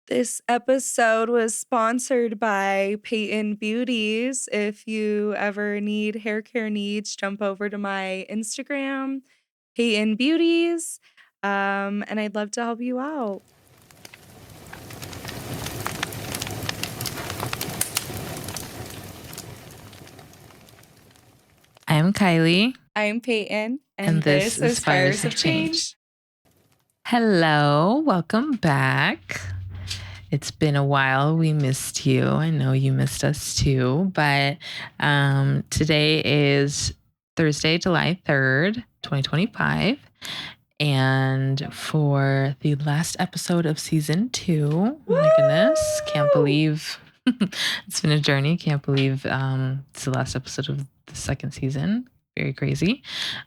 This episode was sponsored by Payton Beauties. If you ever need hair care needs, jump over to my Instagram, Payton Beauties, and I'd love to help you out. I'm Kylie. I'm Payton, and this is Fires of Change. Hello, welcome back. It's been a while. We missed you. I know you missed us too. But today is Thursday, July 3rd, 2025. And for the last episode of season 2, oh my goodness, can't believe it's been a journey. Can't believe it's the last episode of the second season. Very crazy.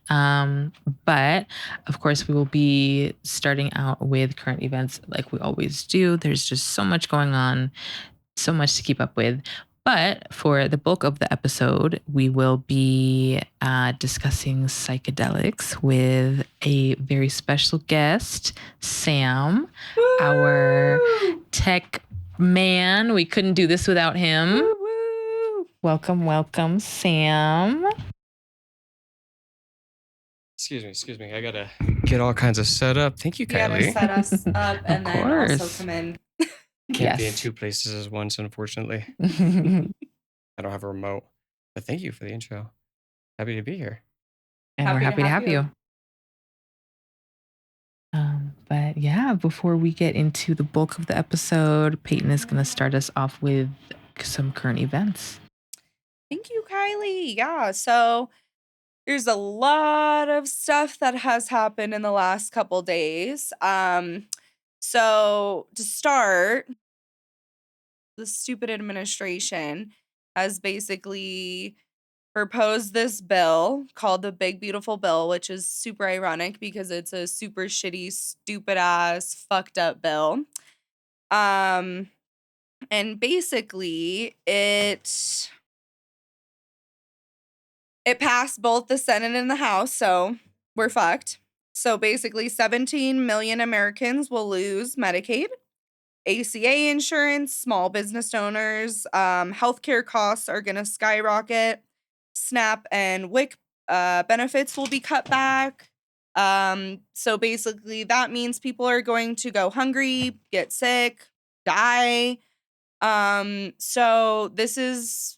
But of course, we will be starting out with current events like we always do. There's just so much going on, so much to keep up with. But for the bulk of the episode, we will be discussing psychedelics with a very special guest, Sam, our tech man. We couldn't do this without him. Welcome, Sam. Excuse me. I gotta get all kinds of set up. Thank you, Kylie. You gotta set us up and then also come in. Can't be in two places at once, unfortunately. I don't have a remote. But thank you for the intro. Happy to be here. And we're happy to have you. But yeah, before we get into the bulk of the episode, Payton is going to start us off with some current events. Thank you, Kylie. Yeah, so there's a lot of stuff that has happened in the last couple days. So to start, the stupid administration has basically proposed this bill called the Big Beautiful Bill, which is super ironic because it's a super shitty, stupid ass, fucked up bill. And basically it passed both the Senate and the House, so we're fucked. So basically 17 million Americans will lose Medicaid, ACA insurance, small business owners, healthcare costs are going to skyrocket, SNAP and WIC benefits will be cut back. So basically that means people are going to go hungry, get sick, die. So this is,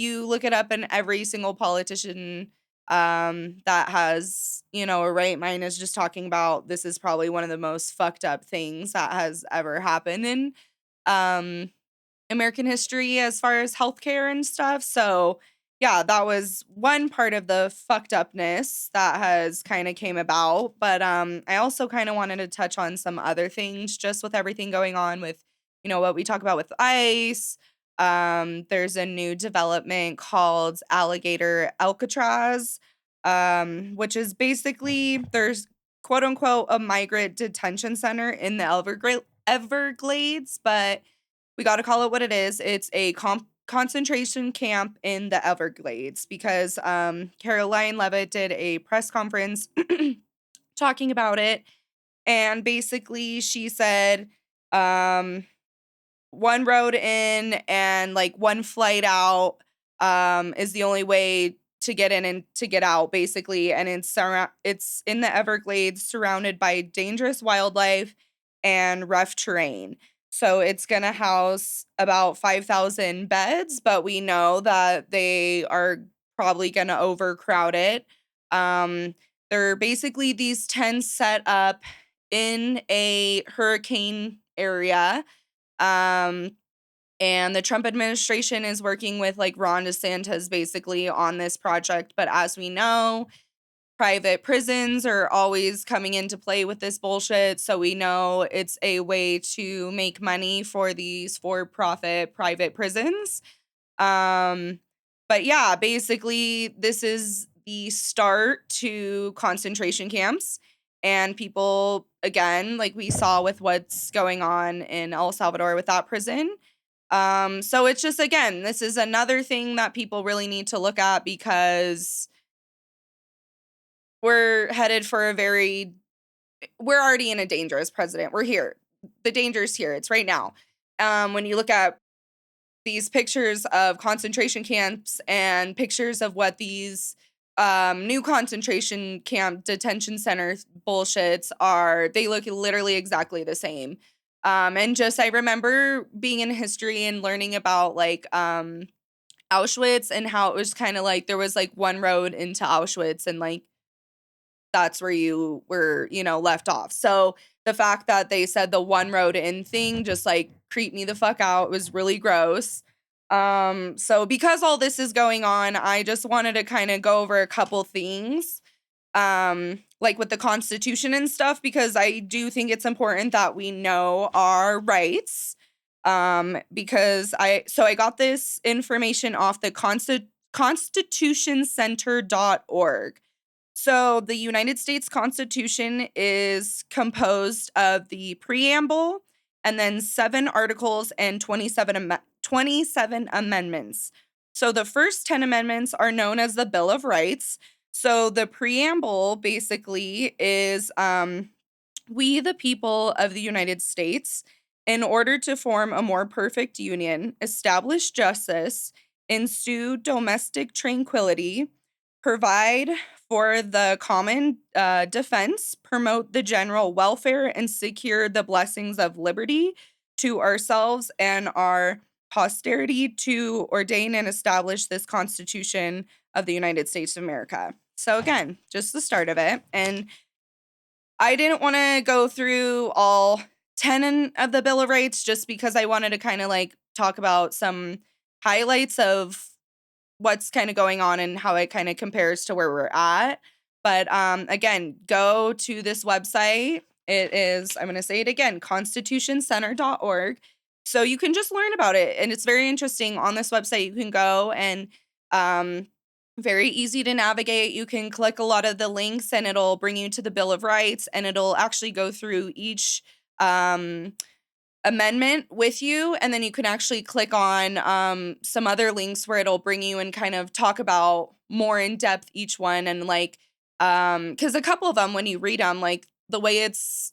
you look it up and every single politician that has, a right mind is just talking about this is probably one of the most fucked up things that has ever happened in American history as far as healthcare and stuff. So yeah, that was one part of the fucked upness that has kind of came about. But I also kind of wanted to touch on some other things just with everything going on with, what we talk about with ICE. There's a new development called Alligator Alcatraz, which is basically there's quote unquote a migrant detention center in the Everglades, but we got to call it what it is. It's a concentration camp in the Everglades because Caroline Levitt did a press conference talking about it. And basically she said one road in and like one flight out is the only way to get in and to get out, basically. And it's in the Everglades, surrounded by dangerous wildlife and rough terrain. So it's going to house about 5,000 beds, but we know that they are probably going to overcrowd it. They're basically these tents set up in a hurricane area. And the Trump administration is working with like Ron DeSantis basically on this project. But as we know, private prisons are always coming into play with this bullshit. So we know it's a way to make money for these for-profit private prisons. But yeah, basically this is the start to concentration camps. And people, again, like we saw with what's going on in El Salvador with that prison. So it's just, again, this is another thing that people really need to look at because we're headed for we're already in a dangerous president. We're here. the danger's here. It's right now. When you look at these pictures of concentration camps and pictures of what these new concentration camp detention center bullshits are, they look literally exactly the same. And just I remember being in history and learning about like Auschwitz and how it was kind of like there was like one road into Auschwitz and like that's where you were, left off. So the fact that they said the one road in thing just like creeped me the fuck out. It was really gross. So because all this is going on, I just wanted to kind of go over a couple things. Like with the Constitution and stuff, because I do think it's important that we know our rights. Because I got this information off the constitutioncenter.org. So the United States Constitution is composed of the preamble and then 7 articles and 27 amendments. So the first 10 amendments are known as the Bill of Rights. So the preamble basically is we, the people of the United States, in order to form a more perfect union, establish justice, ensue domestic tranquility, provide for the common defense, promote the general welfare, and secure the blessings of liberty to ourselves and our posterity, to ordain and establish this Constitution of the United States of America. So again, just the start of it. And I didn't want to go through all 10 of the Bill of Rights just because I wanted to kind of like talk about some highlights of what's kind of going on and how it kind of compares to where we're at. But again, go to this website. It is, I'm going to say it again, constitutioncenter.org. So you can just learn about it. And it's very interesting. On this website, you can go and very easy to navigate. You can click a lot of the links and it'll bring you to the Bill of Rights, and it'll actually go through each amendment with you. And then you can actually click on some other links where it'll bring you and kind of talk about more in depth each one. And like, because a couple of them, when you read them, like the way it's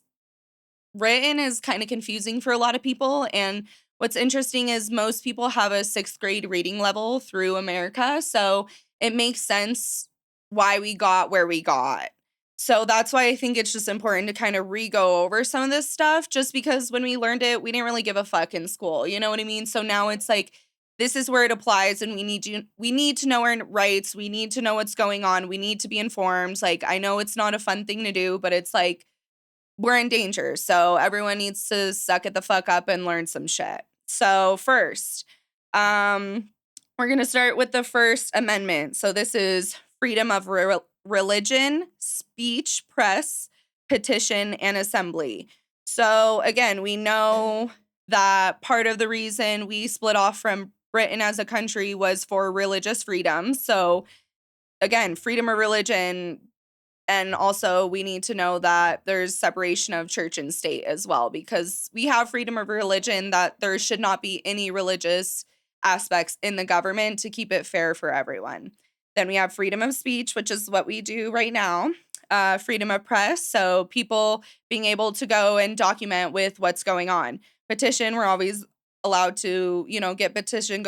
written is kind of confusing for a lot of people. And what's interesting is most people have a 6th grade reading level through America. So it makes sense why we got where we got. So that's why I think it's just important to kind of re-go over some of this stuff, just because when we learned it, we didn't really give a fuck in school. You know what I mean? So now it's like, this is where it applies, and we need to know our rights. We need to know what's going on. We need to be informed. Like, I know it's not a fun thing to do, but it's like, we're in danger. So everyone needs to suck it the fuck up and learn some shit. So first, we're going to start with the First Amendment. So this is freedom of religion, speech, press, petition, and assembly. So again, we know that part of the reason we split off from Britain as a country was for religious freedom. So again, freedom of religion. And also we need to know that there's separation of church and state as well, because we have freedom of religion, that there should not be any religious aspects in the government to keep it fair for everyone. Then we have freedom of speech, which is what we do right now. Freedom of press, so people being able to go and document with what's going on. Petition, we're always allowed to, get petitions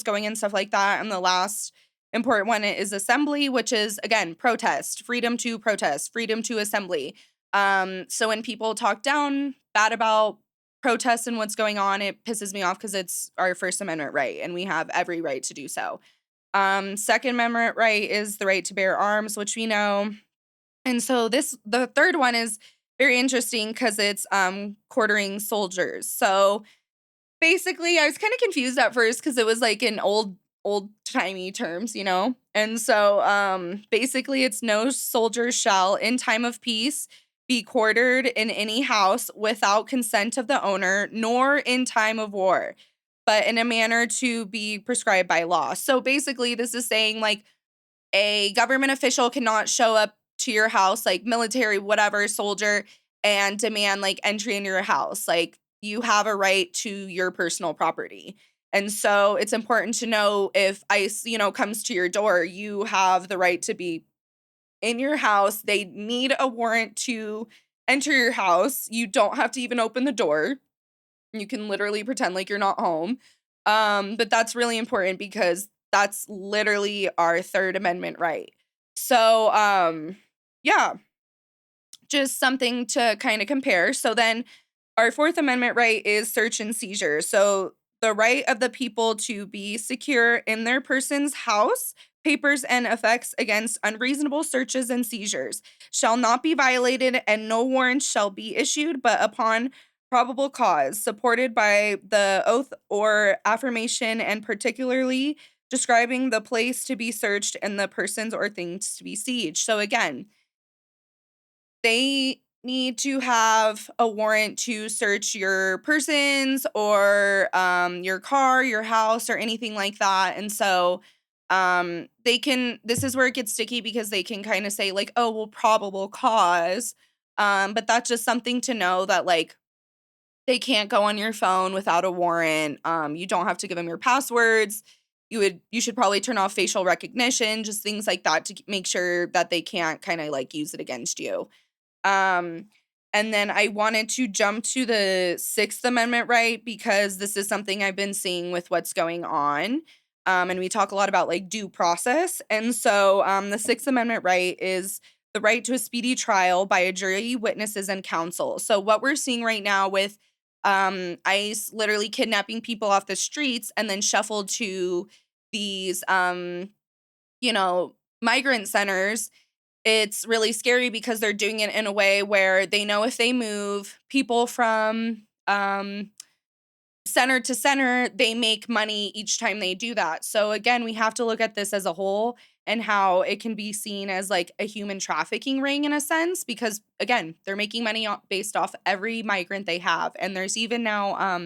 going and stuff like that. And the last important one is assembly, which is, again, protest, freedom to protest, freedom to assembly. So when people talk down bad about protests and what's going on, it pisses me off because it's our First Amendment right, and we have every right to do so. Second Amendment right is the right to bear arms, which we know. And so the third one is very interesting because it's quartering soldiers. So basically, I was kind of confused at first because it was like in old-timey terms, And so basically it's no soldier shall in time of peace be quartered in any house without consent of the owner, nor in time of war, but in a manner to be prescribed by law. So basically this is saying like a government official cannot show up to your house, like military, whatever, soldier, and demand like entry into your house. Like, you have a right to your personal property. And so it's important to know if ICE, comes to your door, you have the right to be in your house. They need a warrant to enter your house. You don't have to even open the door. You can literally pretend like you're not home. But that's really important because that's literally our Third Amendment right. So, yeah, just something to kind of compare. So then our Fourth Amendment right is search and seizure. So the right of the people to be secure in their person's house, papers, and effects against unreasonable searches and seizures shall not be violated, and no warrant shall be issued but upon probable cause, supported by the oath or affirmation, and particularly describing the place to be searched and the persons or things to be sieged. So again, they need to have a warrant to search your persons or your car, your house, or anything like that. And so this is where it gets sticky because they can kind of say like, oh, well, probable cause. But that's just something to know that like they can't go on your phone without a warrant. You don't have to give them your passwords. You should probably turn off facial recognition, just things like that to make sure that they can't kind of like use it against you. And then I wanted to jump to the Sixth Amendment right because this is something I've been seeing with what's going on. And we talk a lot about like due process. And so the Sixth Amendment right is the right to a speedy trial by a jury, witnesses, and counsel. So what we're seeing right now with ICE literally kidnapping people off the streets and then shuffled to these migrant centers, it's really scary because they're doing it in a way where they know if they move people from center to center, they make money each time they do that. So again, we have to look at this as a whole and how it can be seen as like a human trafficking ring in a sense, because again, they're making money based off every migrant they have. And there's even now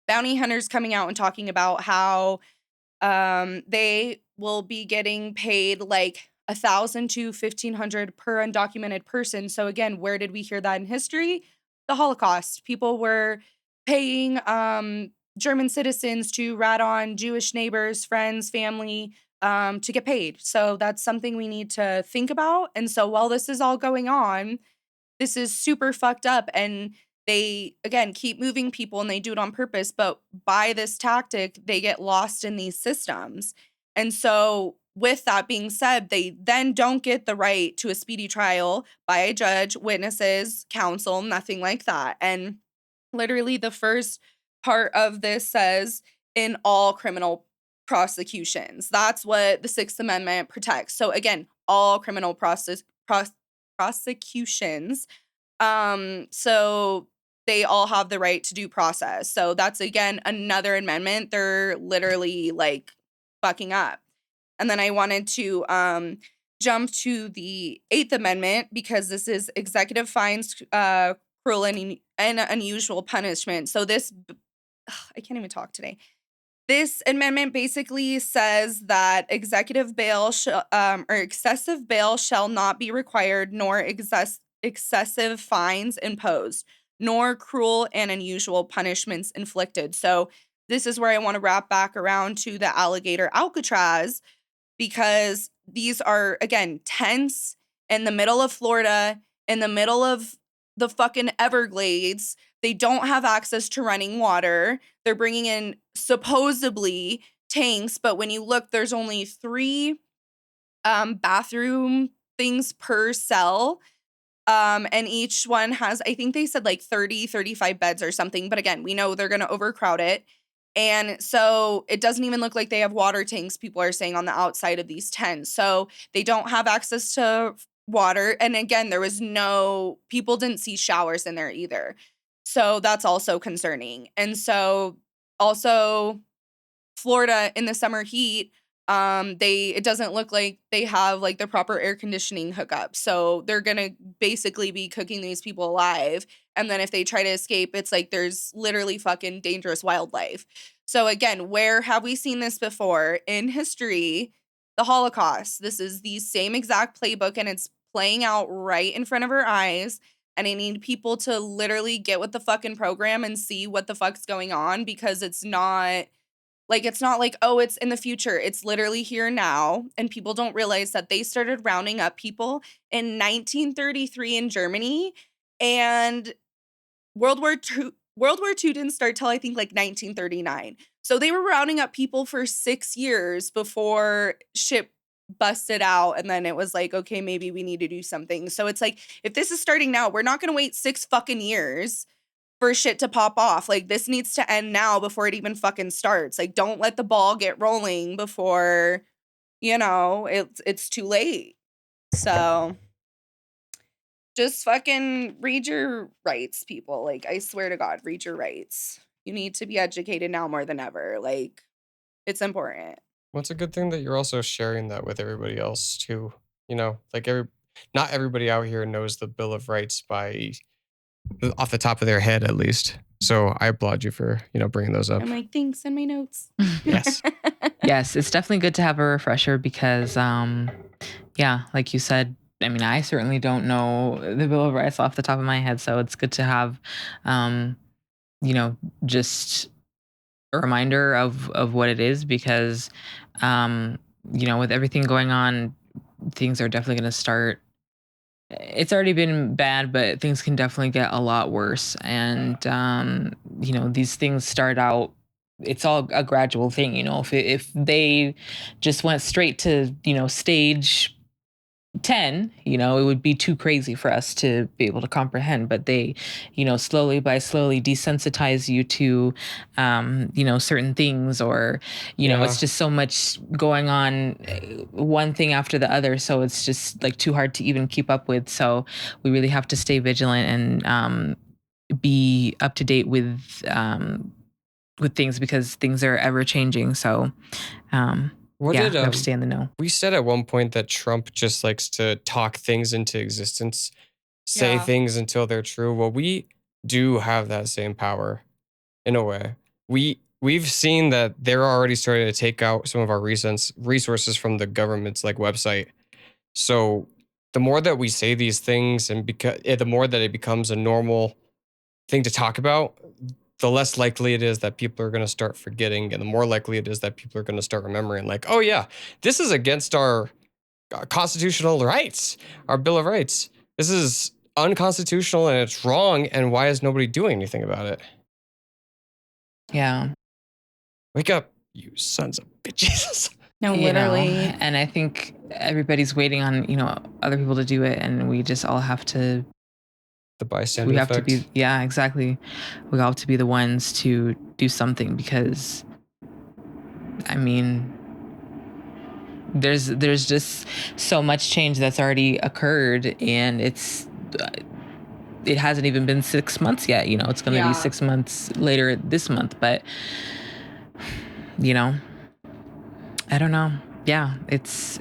bounty hunters coming out and talking about how they will be getting paid like 1,000 to 1,500 per undocumented person. So again, where did we hear that in history? The Holocaust. People were paying German citizens to rat on Jewish neighbors, friends, family to get paid. So that's something we need to think about. And so while this is all going on, this is super fucked up, and they again keep moving people and they do it on purpose, but by this tactic they get lost in these systems. And so with that being said, they then don't get the right to a speedy trial by a judge, witnesses, counsel, nothing like that. And literally the first part of this says in all criminal prosecutions. That's what the Sixth Amendment protects. So again, all criminal prosecutions. So they all have the right to due process. So that's again another amendment they're literally like fucking up. And then I wanted to jump to the Eighth Amendment because this is executive fines, cruel and unusual punishment. So this, I can't even talk today. This amendment basically says that executive bail or excessive bail shall not be required, nor excessive fines imposed, nor cruel and unusual punishments inflicted. So this is where I want to wrap back around to the Alligator Alcatraz, because these are, again, tents in the middle of Florida, in the middle of the fucking Everglades. They don't have access to running water. They're bringing in supposedly tanks, but when you look, there's only 3 bathroom things per cell. And each one has, I think they said like 30, 35 beds or something. But again, we know they're going to overcrowd it. And so it doesn't even look like they have water tanks, people are saying, on the outside of these tents. So they don't have access to water. And again, people didn't see showers in there either. So that's also concerning. And so also Florida in the summer heat, it doesn't look like they have like the proper air conditioning hookup. So they're gonna basically be cooking these people alive. And then if they try to escape, it's like there's literally fucking dangerous wildlife. So again, where have we seen this before? In history, the Holocaust. This is the same exact playbook and it's playing out right in front of our eyes. And I need people to literally get with the fucking program and see what the fuck's going on, because it's not like, oh, it's in the future. It's literally here now. And people don't realize that they started rounding up people in 1933 in Germany. And World War II didn't start till I think like 1939. So they were rounding up people for 6 years before shit busted out, and then it was like, okay, maybe we need to do something. So it's like, if this is starting now, we're not going to wait 6 fucking years for shit to pop off. Like, this needs to end now before it even fucking starts. Like, don't let the ball get rolling before, it's too late. So just fucking read your rights, people. Like, I swear to God, read your rights. You need to be educated now more than ever. Like, it's important. Well, it's a good thing that you're also sharing that with everybody else too. Like not everybody out here knows the Bill of Rights by off the top of their head, at least. So I applaud you for bringing those up. I'm like, thanks, send my notes. Yes. Yes, it's definitely good to have a refresher because, like you said, I mean, I certainly don't know the Bill of Rights off the top of my head, so it's good to have, just a reminder of what it is because, with everything going on, things are definitely going to start. It's already been bad, but things can definitely get a lot worse. And, these things start out, it's all a gradual thing, if they just went straight to, stage 10, it would be too crazy for us to be able to comprehend, but they, slowly desensitize you to, certain things or, it's just so much going on, one thing after the other. So it's just like too hard to even keep up with. So we really have to stay vigilant and, be up to date with things because things are ever changing. So, What we did have to stay in the know. we said at one point that Trump just likes to talk things into existence, say Yeah. things until they're true? Well, we do have that same power in a way. We've seen that they're already starting to take out some of our resources from the government's like website. So the more that we say these things and the more that it becomes a normal thing to talk about, the less likely it is that people are going to start forgetting, and the more likely it is that people are going to start remembering, like, oh yeah, this is against our constitutional rights, our Bill of Rights. This is unconstitutional and it's wrong, and why is nobody doing anything about it? Yeah. Wake up, you sons of bitches. No, You literally. know, and I think everybody's waiting on, other people to do it. And we just all have to, The bystander we have effect. to be, yeah, exactly. We all have to be the ones to do something because, I mean, there's just so much change that's already occurred and it hasn't even been 6 months yet. It's going to be 6 months later this month, but I don't know. Yeah, it's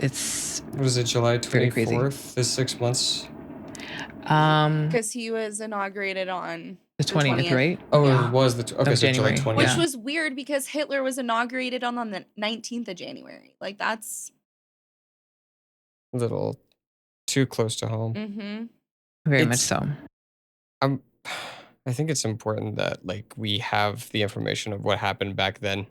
What is it, July very crazy. 24th? This 6 months? Because he was inaugurated on The 20th, right? Oh, Yeah. it was okay, so July January. 20th. Which Yeah. was weird because Hitler was inaugurated on the 19th of January. Like, that's A little too close to home. Very much It's- so. I think it's important that like we have the information of what happened back then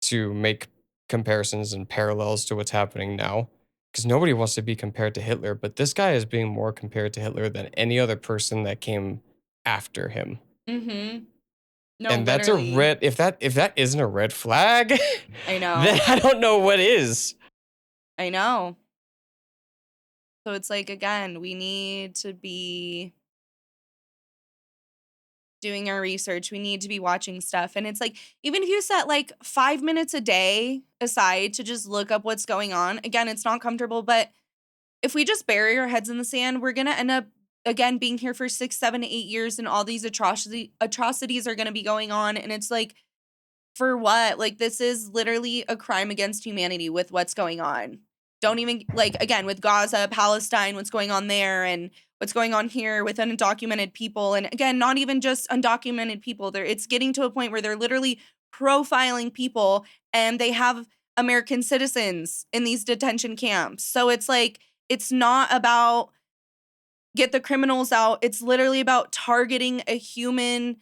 to make comparisons and parallels to what's happening now. Because nobody wants to be compared to Hitler, but this guy is being more compared to Hitler than any other person that came after him. No, And that's literally. a red. If that isn't a red flag, I know. then I don't know what is. I know. So it's like, again, we need to be doing our research. We need to be watching stuff. And it's like, even if you set like 5 minutes a day aside to just look up what's going on, again, it's not comfortable, but if we just bury our heads in the sand, we're going to end up, again, being here for 6, 7, 8 years, and all these atrocities are going to be going on. And it's like, for what? Like, this is literally a crime against humanity with what's going on. Don't even, like, again, with Gaza, Palestine, what's going on there, and what's going on here with undocumented people. And again, not even just undocumented people. It's getting to a point where they're literally profiling people, and they have American citizens in these detention camps. So it's like, it's not about get the criminals out. It's literally about targeting a human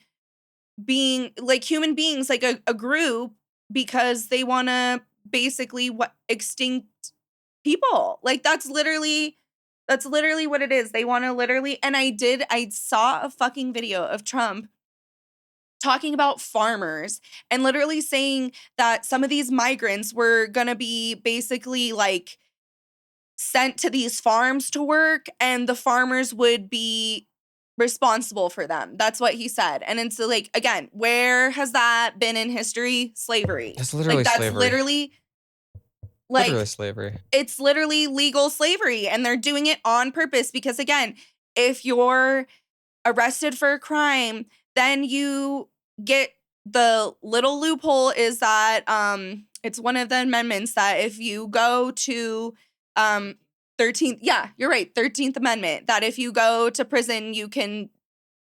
being, like human beings, like a group, because they want to basically extinct people. Like, that's literally That's literally what it is. They want to literally, and I saw a fucking video of Trump talking about farmers and literally saying that some of these migrants were going to be basically like sent to these farms to work and the farmers would be responsible for them. That's what he said. And it's like, again, where has that been in history? Slavery. It's literally like that's slavery. literally like Literally slavery. It's literally legal slavery and they're doing it on purpose because again, if you're arrested for a crime, then you get the little loophole is that it's one of the amendments that if you go to 13th, yeah, you're right, 13th Amendment, that if you go to prison, you can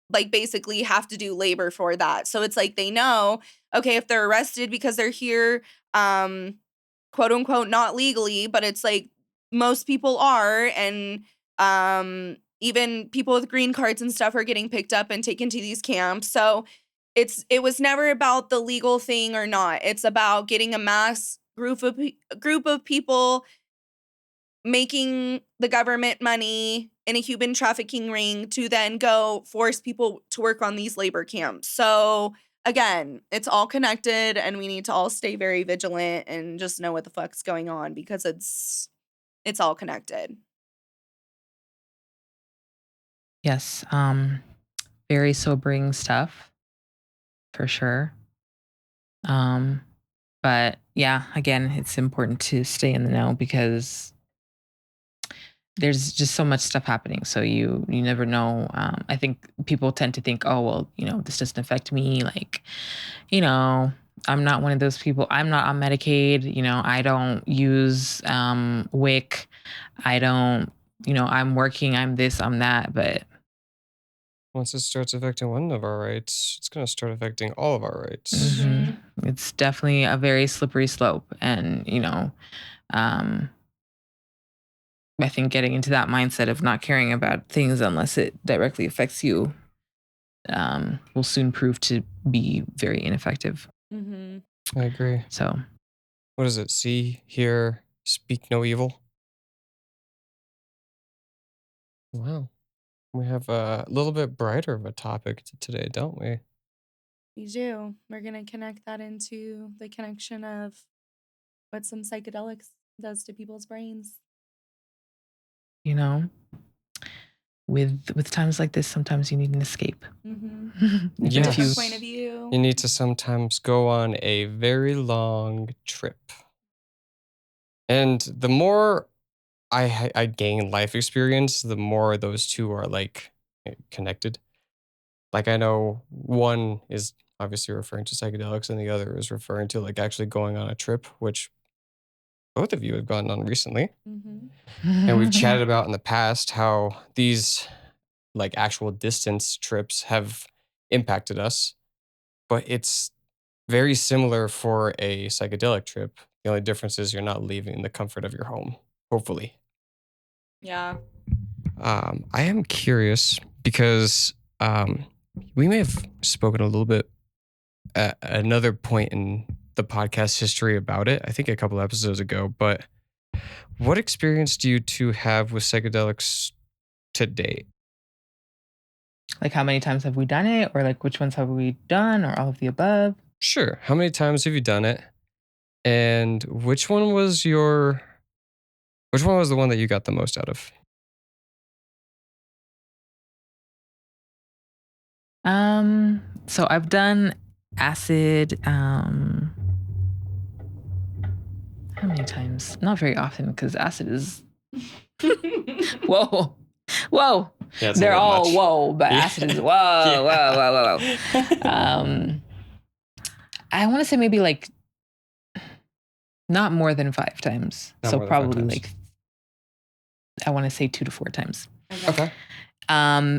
like basically have to do labor for that. So it's like they know, okay, if they're arrested because they're here, quote unquote, not legally, but it's like most people are, and even people with green cards and stuff are getting picked up and taken to these camps. So it was never about the legal thing or not. It's about getting a mass group of people making the government money in a human trafficking ring to then go force people to work on these labor camps. So again, it's all connected and we need to all stay very vigilant and just know what the fuck's going on because it's all connected. Yes. Very sobering stuff for sure. But yeah, again, it's important to stay in the know because there's just so much stuff happening. So you never know. I think people tend to think, oh, well, this doesn't affect me. Like, I'm not one of those people. I'm not on Medicaid. I don't use WIC. I don't, I'm working, I'm this, I'm that. But once it starts affecting one of our rights, it's going to start affecting all of our rights. Mm-hmm. It's definitely a very slippery slope. And, I think getting into that mindset of not caring about things unless it directly affects you will soon prove to be very ineffective. Mm-hmm. I agree. So, what is it? See, hear, speak no evil. Wow. We have a little bit brighter of a topic today, don't we? We do. We're going to connect that into the connection of what some psychedelics does to people's brains. With times like this, sometimes you need an escape. Mm-hmm. Yes. Different point of view. You need to sometimes go on a very long trip. And the more I gain life experience, the more those two are like connected. Like I know one is obviously referring to psychedelics and the other is referring to like actually going on a trip, which both of you have gone on recently. Mm-hmm. And we've chatted about in the past how these like actual distance trips have impacted us, but it's very similar for a psychedelic trip. The only difference is you're not leaving the comfort of your home, hopefully. Yeah. I am curious because we may have spoken a little bit at another point in the podcast history about it, I think a couple episodes ago, but what experience do you two have with psychedelics to date? Like how many times have we done it, or like which ones have we done, or all of the above? Sure. How many times have you done it? And which one was the one that you got the most out of? So I've done acid, how many times? Not very often because acid is whoa. Yeah, They're all whoa, but acid is whoa. I want to say maybe like not more than 5 times. Not so more than 5 probably times. like I want to say 2 to 4 times. Okay.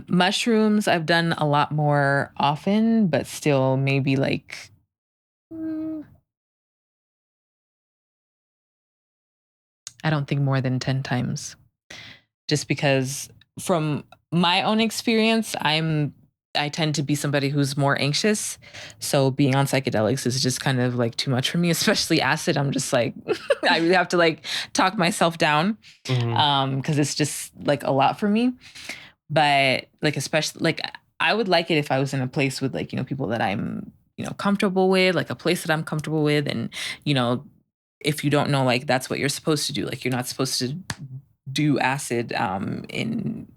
Mushrooms I've done a lot more often, but still maybe like I don't think more than 10 times. Just because from my own experience, I'm I tend to be somebody who's more anxious. So being on psychedelics is just kind of like too much for me, especially acid. I'm just like, I really have to like talk myself down because it's just like a lot for me. But like, especially like I would like it if I was in a place with like, people that I'm, comfortable with, like a place that I'm comfortable with. And, if you don't know, like that's what you're supposed to do. Like you're not supposed to do acid in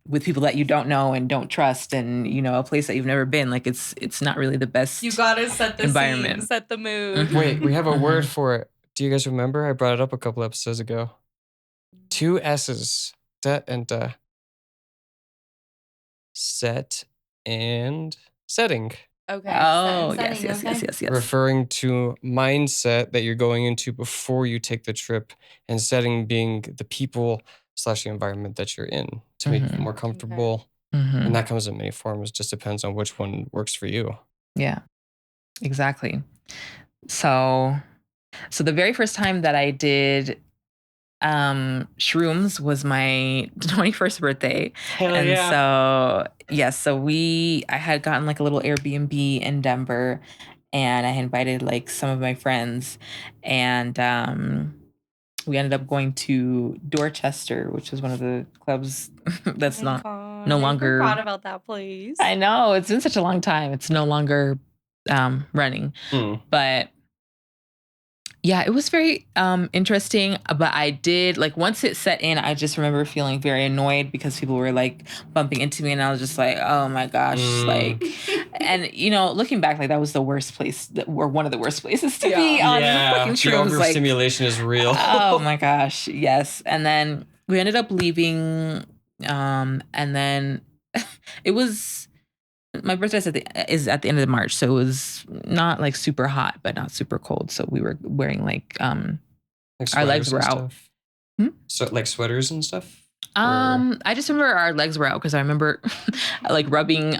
with people that you don't know and don't trust, and a place that you've never been. Like it's not really the best. You gotta set the environment. scene, set the mood. Wait, we have a word for it. Do you guys remember? I brought it up a couple episodes ago. 2 S's. Set and set and setting. Okay. Oh, setting, yes. Referring to mindset that you're going into before you take the trip, and setting being the people / the environment that you're in to make you more comfortable. And that comes in many forms. Just depends on which one works for you. Yeah, exactly. So the very first time that I did shrooms was my 21st birthday. Hell yeah. So I had gotten like a little Airbnb in Denver, and I had invited like some of my friends, and we ended up going to Dorchester, which was one of the clubs that's no longer. I forgot about that place. I know, it's been such a long time. It's no longer running, but yeah, it was very interesting. But I did like once it set in, I just remember feeling very annoyed because people were like bumping into me, and I was just like, oh my gosh, like, and looking back, like that was the worst place, or one of the worst places to be on fucking shrooms. The overstimulation is real. Oh my gosh, yes. And then we ended up leaving, and then it was. My birthday is at the end of March, so it was not like super hot, but not super cold. So we were wearing like our legs were out. So like sweaters and stuff. I just remember our legs were out because I remember like rubbing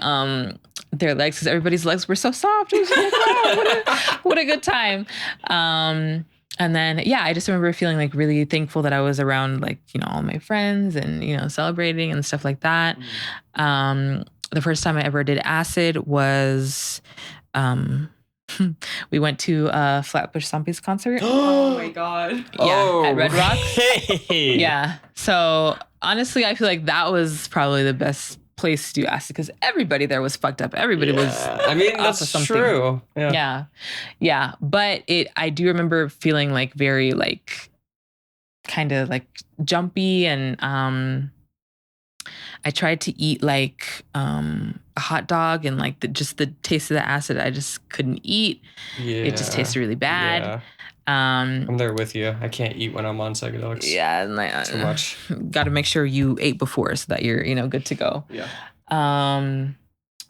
their legs because everybody's legs were so soft. It was like, wow, what a good time. And then I just remember feeling like really thankful that I was around like all my friends and celebrating and stuff like that. The first time I ever did acid was, we went to a Flatbush Zombies concert. Oh my God. Yeah, at Red Rocks. Hey. Yeah. So honestly, I feel like that was probably the best place to do acid because everybody there was fucked up. Everybody was. I mean, that's true. Yeah. But I do remember feeling like very like kind of like jumpy, and I tried to eat like a hot dog, and like just the taste of the acid I just couldn't eat. Yeah. It just tasted really bad. Yeah. I'm there with you. I can't eat when I'm on psychedelics. Yeah, and like, too much. Got to make sure you ate before so that you're good to go. Yeah.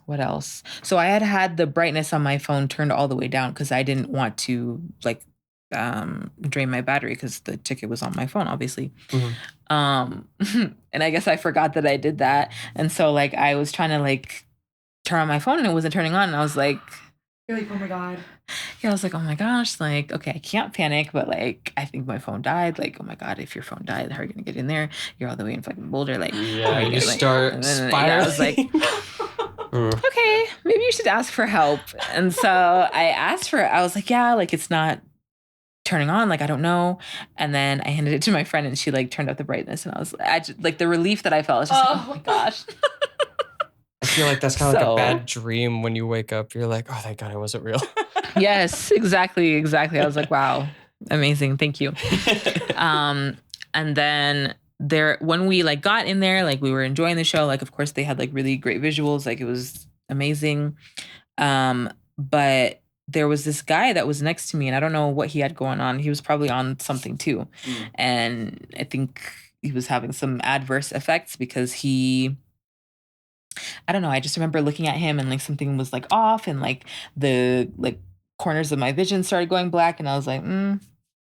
What else? So I had the brightness on my phone turned all the way down because I didn't want to like drain my battery because the ticket was on my phone, obviously. And I guess I forgot that I did that, and so like I was trying to like turn on my phone and it wasn't turning on, and I was like, you're like, oh my God. Yeah, I was like, oh my gosh, like, okay, I can't panic, but like, I think my phone died. Like, oh my God, if your phone died, how are you gonna get in there? You're all the way in fucking Boulder. Like, you start spiraling. I was like, okay, maybe you should ask for help. And so I asked for it. I was like, yeah, like it's not turning on, like I don't know. And then I handed it to my friend, and she like turned up the brightness, and I was like the relief that I felt. I was just like, oh my gosh. I feel like that's kind of like a bad dream when you wake up. You're like, oh, thank God it wasn't real. Yes, exactly. I was like, wow, amazing, thank you. And then when we like got in there, like we were enjoying the show. Like, of course, they had like really great visuals. Like it was amazing. But there was this guy that was next to me, and I don't know what he had going on. He was probably on something too. And I think he was having some adverse effects because I don't know. I just remember looking at him and like something was like off, and like the like corners of my vision started going black, and I was like,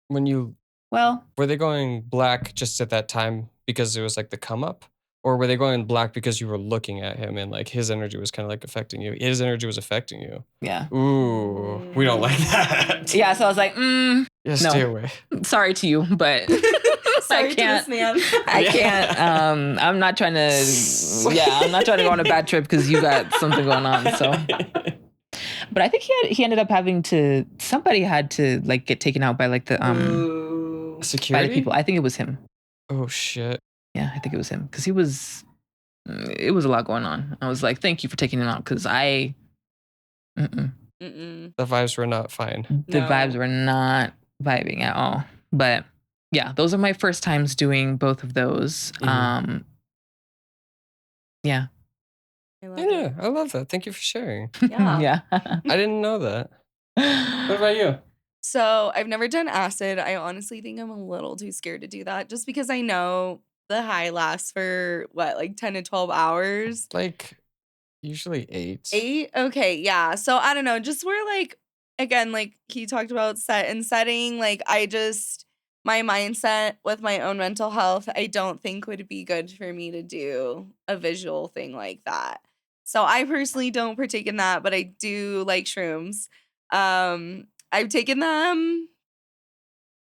were they going black just at that time because it was like the come up? Or were they going black because you were looking at him and like his energy was kind of like affecting you? His energy was affecting you. Yeah. Ooh, we don't like that. Yeah, so I was like, yeah, stay away. Sorry to you, but Sorry to this man. I can't. I'm not trying to. Yeah, I'm not trying to go on a bad trip because you got something going on. So, but I think he ended up having to. Somebody had to like get taken out by like the security by the people. I think it was him. Oh shit. Yeah, I think it was him because he was. It was a lot going on. I was like, thank you for taking him out because I. Mm-mm. The vibes were not fine. The vibes were not vibing at all. But yeah, those are my first times doing both of those. Yeah. I love that. Thank you for sharing. Yeah. Yeah. I didn't know that. What about you? So I've never done acid. I honestly think I'm a little too scared to do that just because I know the high lasts for what, like 10 to 12 hours? Like usually 8. 8? Okay, yeah. So I don't know, just where like, again, like he talked about set and setting, like my mindset with my own mental health, I don't think would be good for me to do a visual thing like that. So I personally don't partake in that, but I do like shrooms. I've taken them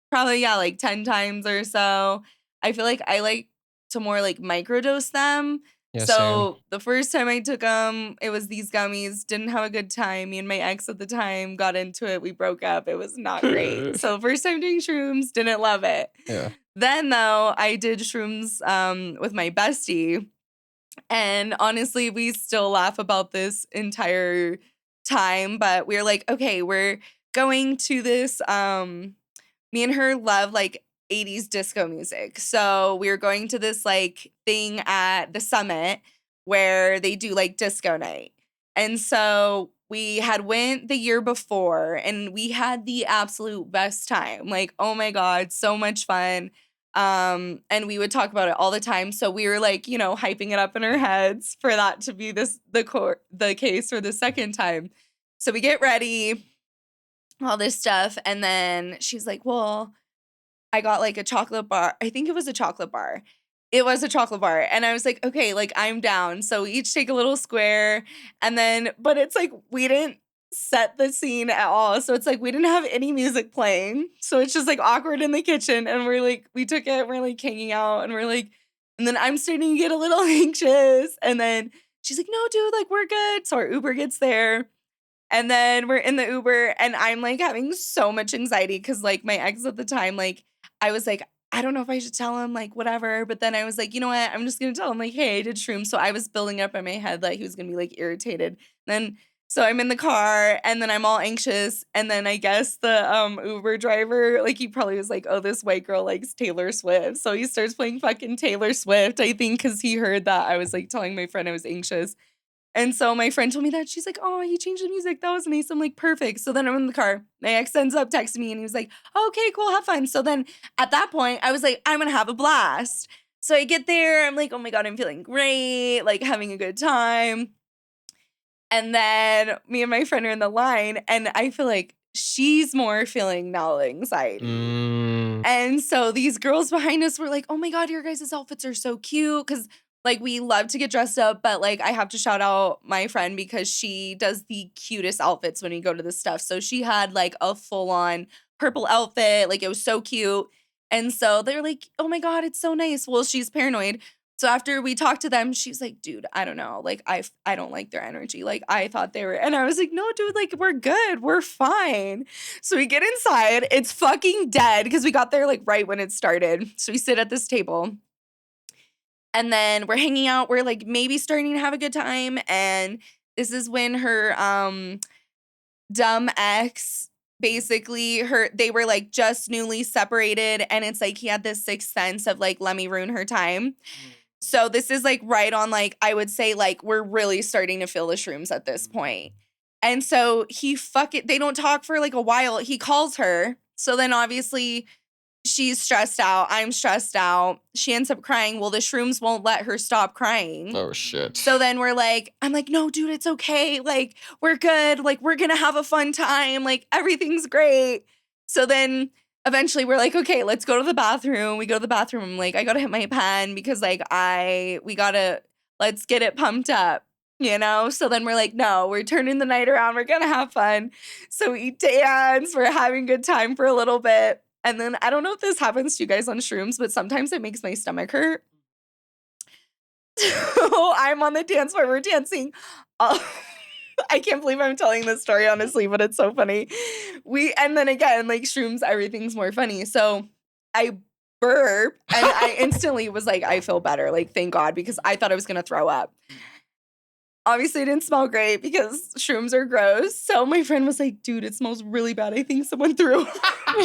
probably, yeah, like 10 times or so. I feel like I like to more like microdose them. Yeah, So the first time I took them, it was these gummies. Didn't have a good time. Me and my ex at the time got into it. We broke up. It was not great. So first time doing shrooms, didn't love it. Yeah. Then though, I did shrooms with my bestie. And honestly, we still laugh about this entire time. But we're like, okay, we're going to this. Me and her love like 80s disco music. So we were going to this like thing at the summit where they do like disco night. And so we had went the year before and we had the absolute best time. Like, oh my God, so much fun. And we would talk about it all the time. So we were like, you know, hyping it up in our heads for that to be the case for the second time. So we get ready, all this stuff, and then she's like, well, I got like a chocolate bar. I think it was a chocolate bar. It was a chocolate bar. And I was like, okay, like I'm down. So we each take a little square. And then, but it's like we didn't set the scene at all. So it's like we didn't have any music playing. So it's just like awkward in the kitchen. And we're like, we took it, we're like hanging out, and we're like, and then I'm starting to get a little anxious. And then she's like, no, dude, like we're good. So our Uber gets there. And then we're in the Uber and I'm like having so much anxiety because like my ex at the time, like I was like, I don't know if I should tell him, like whatever. But then I was like, you know what? I'm just going to tell him like, hey, I did shrooms. So I was building up in my head that he was going to be like irritated. Then so I'm in the car and then I'm all anxious. And then I guess the Uber driver, like he probably was like, oh, this white girl likes Taylor Swift. So he starts playing fucking Taylor Swift, I think, because he heard that I was like telling my friend I was anxious. And so my friend told me that. She's like, oh, he changed the music. That was nice. I'm like, perfect. So then I'm in the car. My ex ends up texting me and he was like, okay, cool, have fun. So then at that point, I was like, I'm going to have a blast. So I get there. I'm like, oh my God, I'm feeling great, like having a good time. And then me and my friend are in the line and I feel like she's more feeling now anxiety. And so these girls behind us were like, oh my God, your guys' outfits are so cute. Because like we love to get dressed up, but like I have to shout out my friend because she does the cutest outfits when we go to this stuff. So she had like a full on purple outfit. Like it was so cute. And so they're like, oh my God, it's so nice. Well, she's paranoid. So after we talked to them, she's like, dude, I don't know. Like I don't like their energy. Like I thought they were, and I was like, no, dude, like we're good. We're fine. So we get inside. It's fucking dead because we got there like right when it started. So we sit at this table. And then we're hanging out. We're like maybe starting to have a good time. And this is when her dumb ex, basically they were like just newly separated. And it's like he had this sixth sense of like, let me ruin her time. So this is like right on like, I would say like we're really starting to feel the shrooms at this point. And so they don't talk for like a while. He calls her. So then obviously she's stressed out. I'm stressed out. She ends up crying. Well, the shrooms won't let her stop crying. Oh, shit. So then I'm like, no, dude, it's okay. Like, we're good. Like, we're going to have a fun time. Like, everything's great. So then eventually we're like, okay, let's go to the bathroom. We go to the bathroom. I'm like, I got to hit my pen because like let's get it pumped up. You know? So then we're like, no, we're turning the night around. We're going to have fun. So we dance. We're having a good time for a little bit. And then I don't know if this happens to you guys on shrooms, but sometimes it makes my stomach hurt. So I'm on the dance floor, we're dancing. I can't believe I'm telling this story, honestly, but it's so funny. And then again, like shrooms, everything's more funny. So I burp and I instantly was like, I feel better. Like, thank God, because I thought I was going to throw up. Obviously, it didn't smell great because shrooms are gross. So my friend was like, dude, it smells really bad. I think someone threw up. I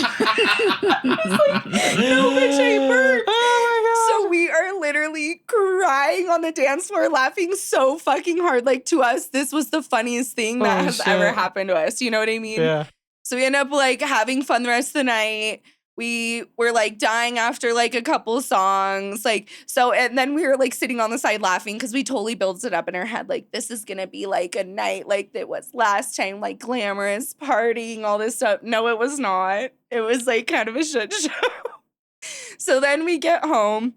was like, no, bitch, I burped. Oh my God. So we are literally crying on the dance floor, laughing so fucking hard. Like, to us, this was the funniest thing that has ever happened to us. You know what I mean? Yeah. So we end up like having fun the rest of the night. We were like dying after like a couple songs. Like, so, and then we were like sitting on the side laughing because we totally built it up in our head. Like, this is going to be like a night like it was last time, like glamorous partying, all this stuff. No, it was not. It was like kind of a shit show. So then we get home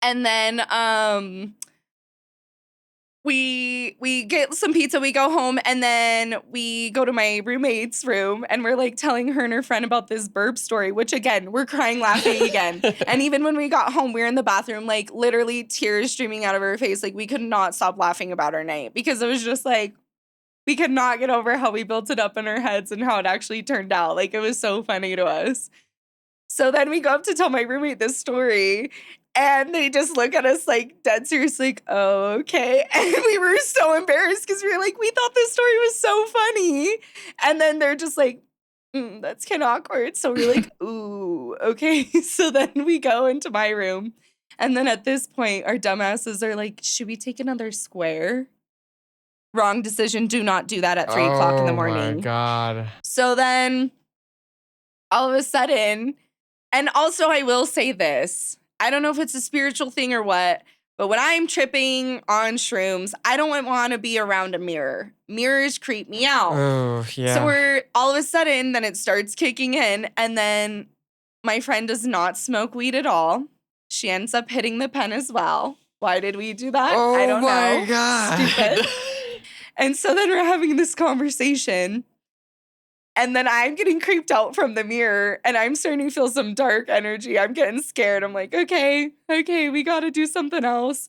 and then, we get some pizza, we go home, and then we go to my roommate's room, and we're, like, telling her and her friend about this burp story, which, again, we're crying, laughing again. And even when we got home, we were in the bathroom, like, literally tears streaming out of her face. Like, we could not stop laughing about our night because it was just, like, we could not get over how we built it up in our heads and how it actually turned out. Like, it was so funny to us. So then we go up to tell my roommate this story, and they just look at us like dead serious, like, oh, okay. And we were so embarrassed because we were like, we thought this story was so funny. And then they're just like, that's kind of awkward. So we're like, ooh, okay. So then we go into my room. And then at this point, our dumbasses are like, should we take another square? Wrong decision. Do not do that at 3 o'clock in the morning. Oh my God. So then all of a sudden, and also I will say this, I don't know if it's a spiritual thing or what, but when I'm tripping on shrooms, I don't want to be around a mirror. Mirrors creep me out. Oh, yeah. So we're all of a sudden, then it starts kicking in, and then my friend does not smoke weed at all. She ends up hitting the pen as well. Why did we do that? I don't know. Oh my God. Stupid. And so then we're having this conversation. And then I'm getting creeped out from the mirror and I'm starting to feel some dark energy. I'm getting scared. I'm like, okay, we got to do something else.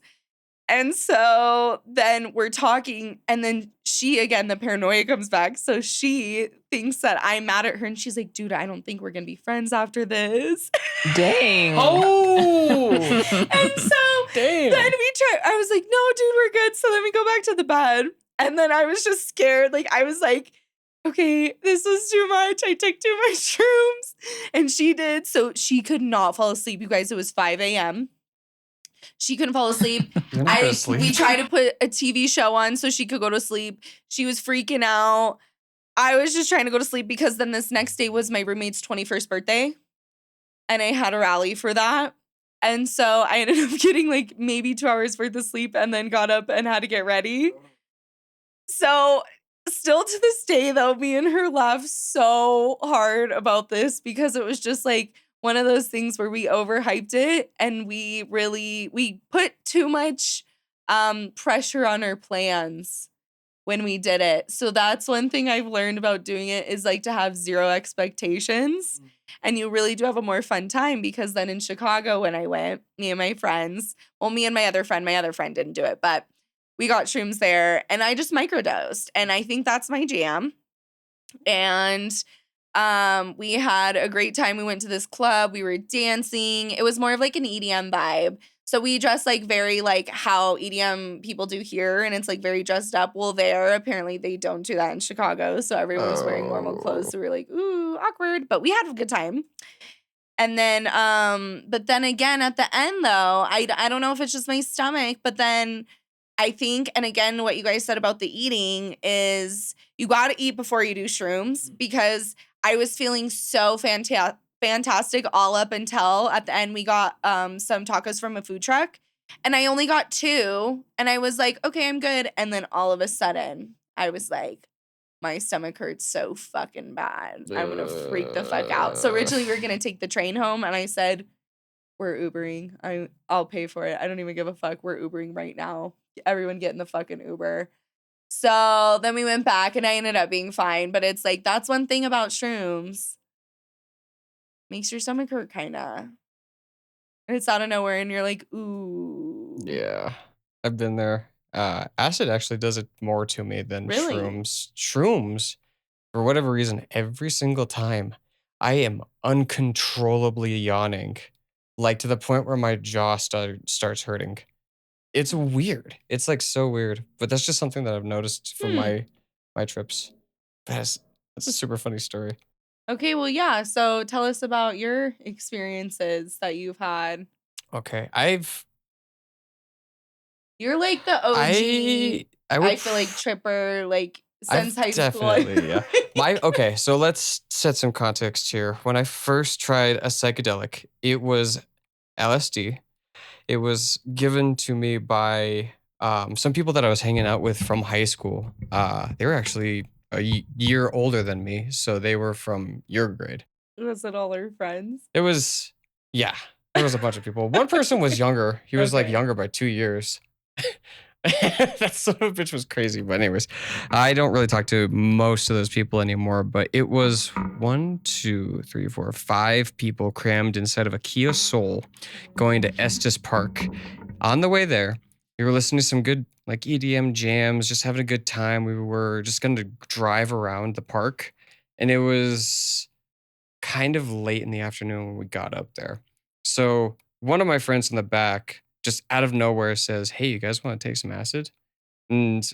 And so then we're talking and then she, again, the paranoia comes back. So she thinks that I'm mad at her and she's like, dude, I don't think we're going to be friends after this. Dang. Oh. And so Damn. then I was like, no, dude, we're good. So then we go back to the bed. And then I was just scared. Like, I was like, okay, this was too much. I took too much shrooms. And she did. So she could not fall asleep. You guys, it was 5 a.m. She couldn't fall asleep. We tried to put a TV show on so she could go to sleep. She was freaking out. I was just trying to go to sleep because then this next day was my roommate's 21st birthday. And I had a rally for that. And so I ended up getting like maybe 2 hours worth of sleep and then got up and had to get ready. So still to this day, though, me and her laugh so hard about this because it was just like one of those things where we overhyped it and we put too much pressure on our plans when we did it. So that's one thing I've learned about doing it is like to have zero expectations. And you really do have a more fun time because then in Chicago when I went, me and my friends, well, me and my other friend didn't do it, but we got shrooms there and I just microdosed. And I think that's my jam. And we had a great time. We went to this club. We were dancing. It was more of like an EDM vibe. So we dressed like very like how EDM people do here. And it's like very dressed up. Well, there, apparently they don't do that in Chicago. So everyone was wearing normal clothes. So we were like, ooh, awkward. But we had a good time. And then, but then again, at the end though, I don't know if it's just my stomach, but then I think, and again, what you guys said about the eating is you got to eat before you do shrooms because I was feeling so fantastic all up until at the end we got some tacos from a food truck and I only got 2 and I was like, okay, I'm good. And then all of a sudden I was like, my stomach hurts so fucking bad. I'm going to freak the fuck out. So originally we were going to take the train home and I said, we're Ubering. I'll pay for it. I don't even give a fuck. We're Ubering right now. Everyone get in the fucking Uber. So then we went back and I ended up being fine. But it's like, that's one thing about shrooms. makes your stomach hurt kind of. It's out of nowhere and you're like, ooh. Yeah, I've been there. Acid actually does it more to me than Really? shrooms. Shrooms, for whatever reason, every single time, I am uncontrollably yawning, like to the point where my jaw starts hurting. It's weird. It's like so weird, but that's just something that I've noticed from my trips. That's a super funny story. Okay, well, yeah. So tell us about your experiences that you've had. Okay, You're like the OG, I would I feel like tripper, like since I've high school. definitely, yeah. Okay, so let's set some context here. When I first tried a psychedelic, it was LSD. It was given to me by some people that I was hanging out with from high school. They were actually a year older than me, so they were from your grade. Was it all our friends? It was, yeah, there was a bunch of people. One person was younger. He was like Okay. younger by 2 years. That son of a bitch was crazy. But anyways, I don't really talk to most of those people anymore. But it was 1, 2, 3, 4, 5 people crammed inside of a Kia Soul going to Estes Park. On the way there, we were listening to some good like EDM jams, just having a good time. We were just going to drive around the park. And it was kind of late in the afternoon when we got up there. So one of my friends in the back just out of nowhere says, "Hey, you guys want to take some acid?" And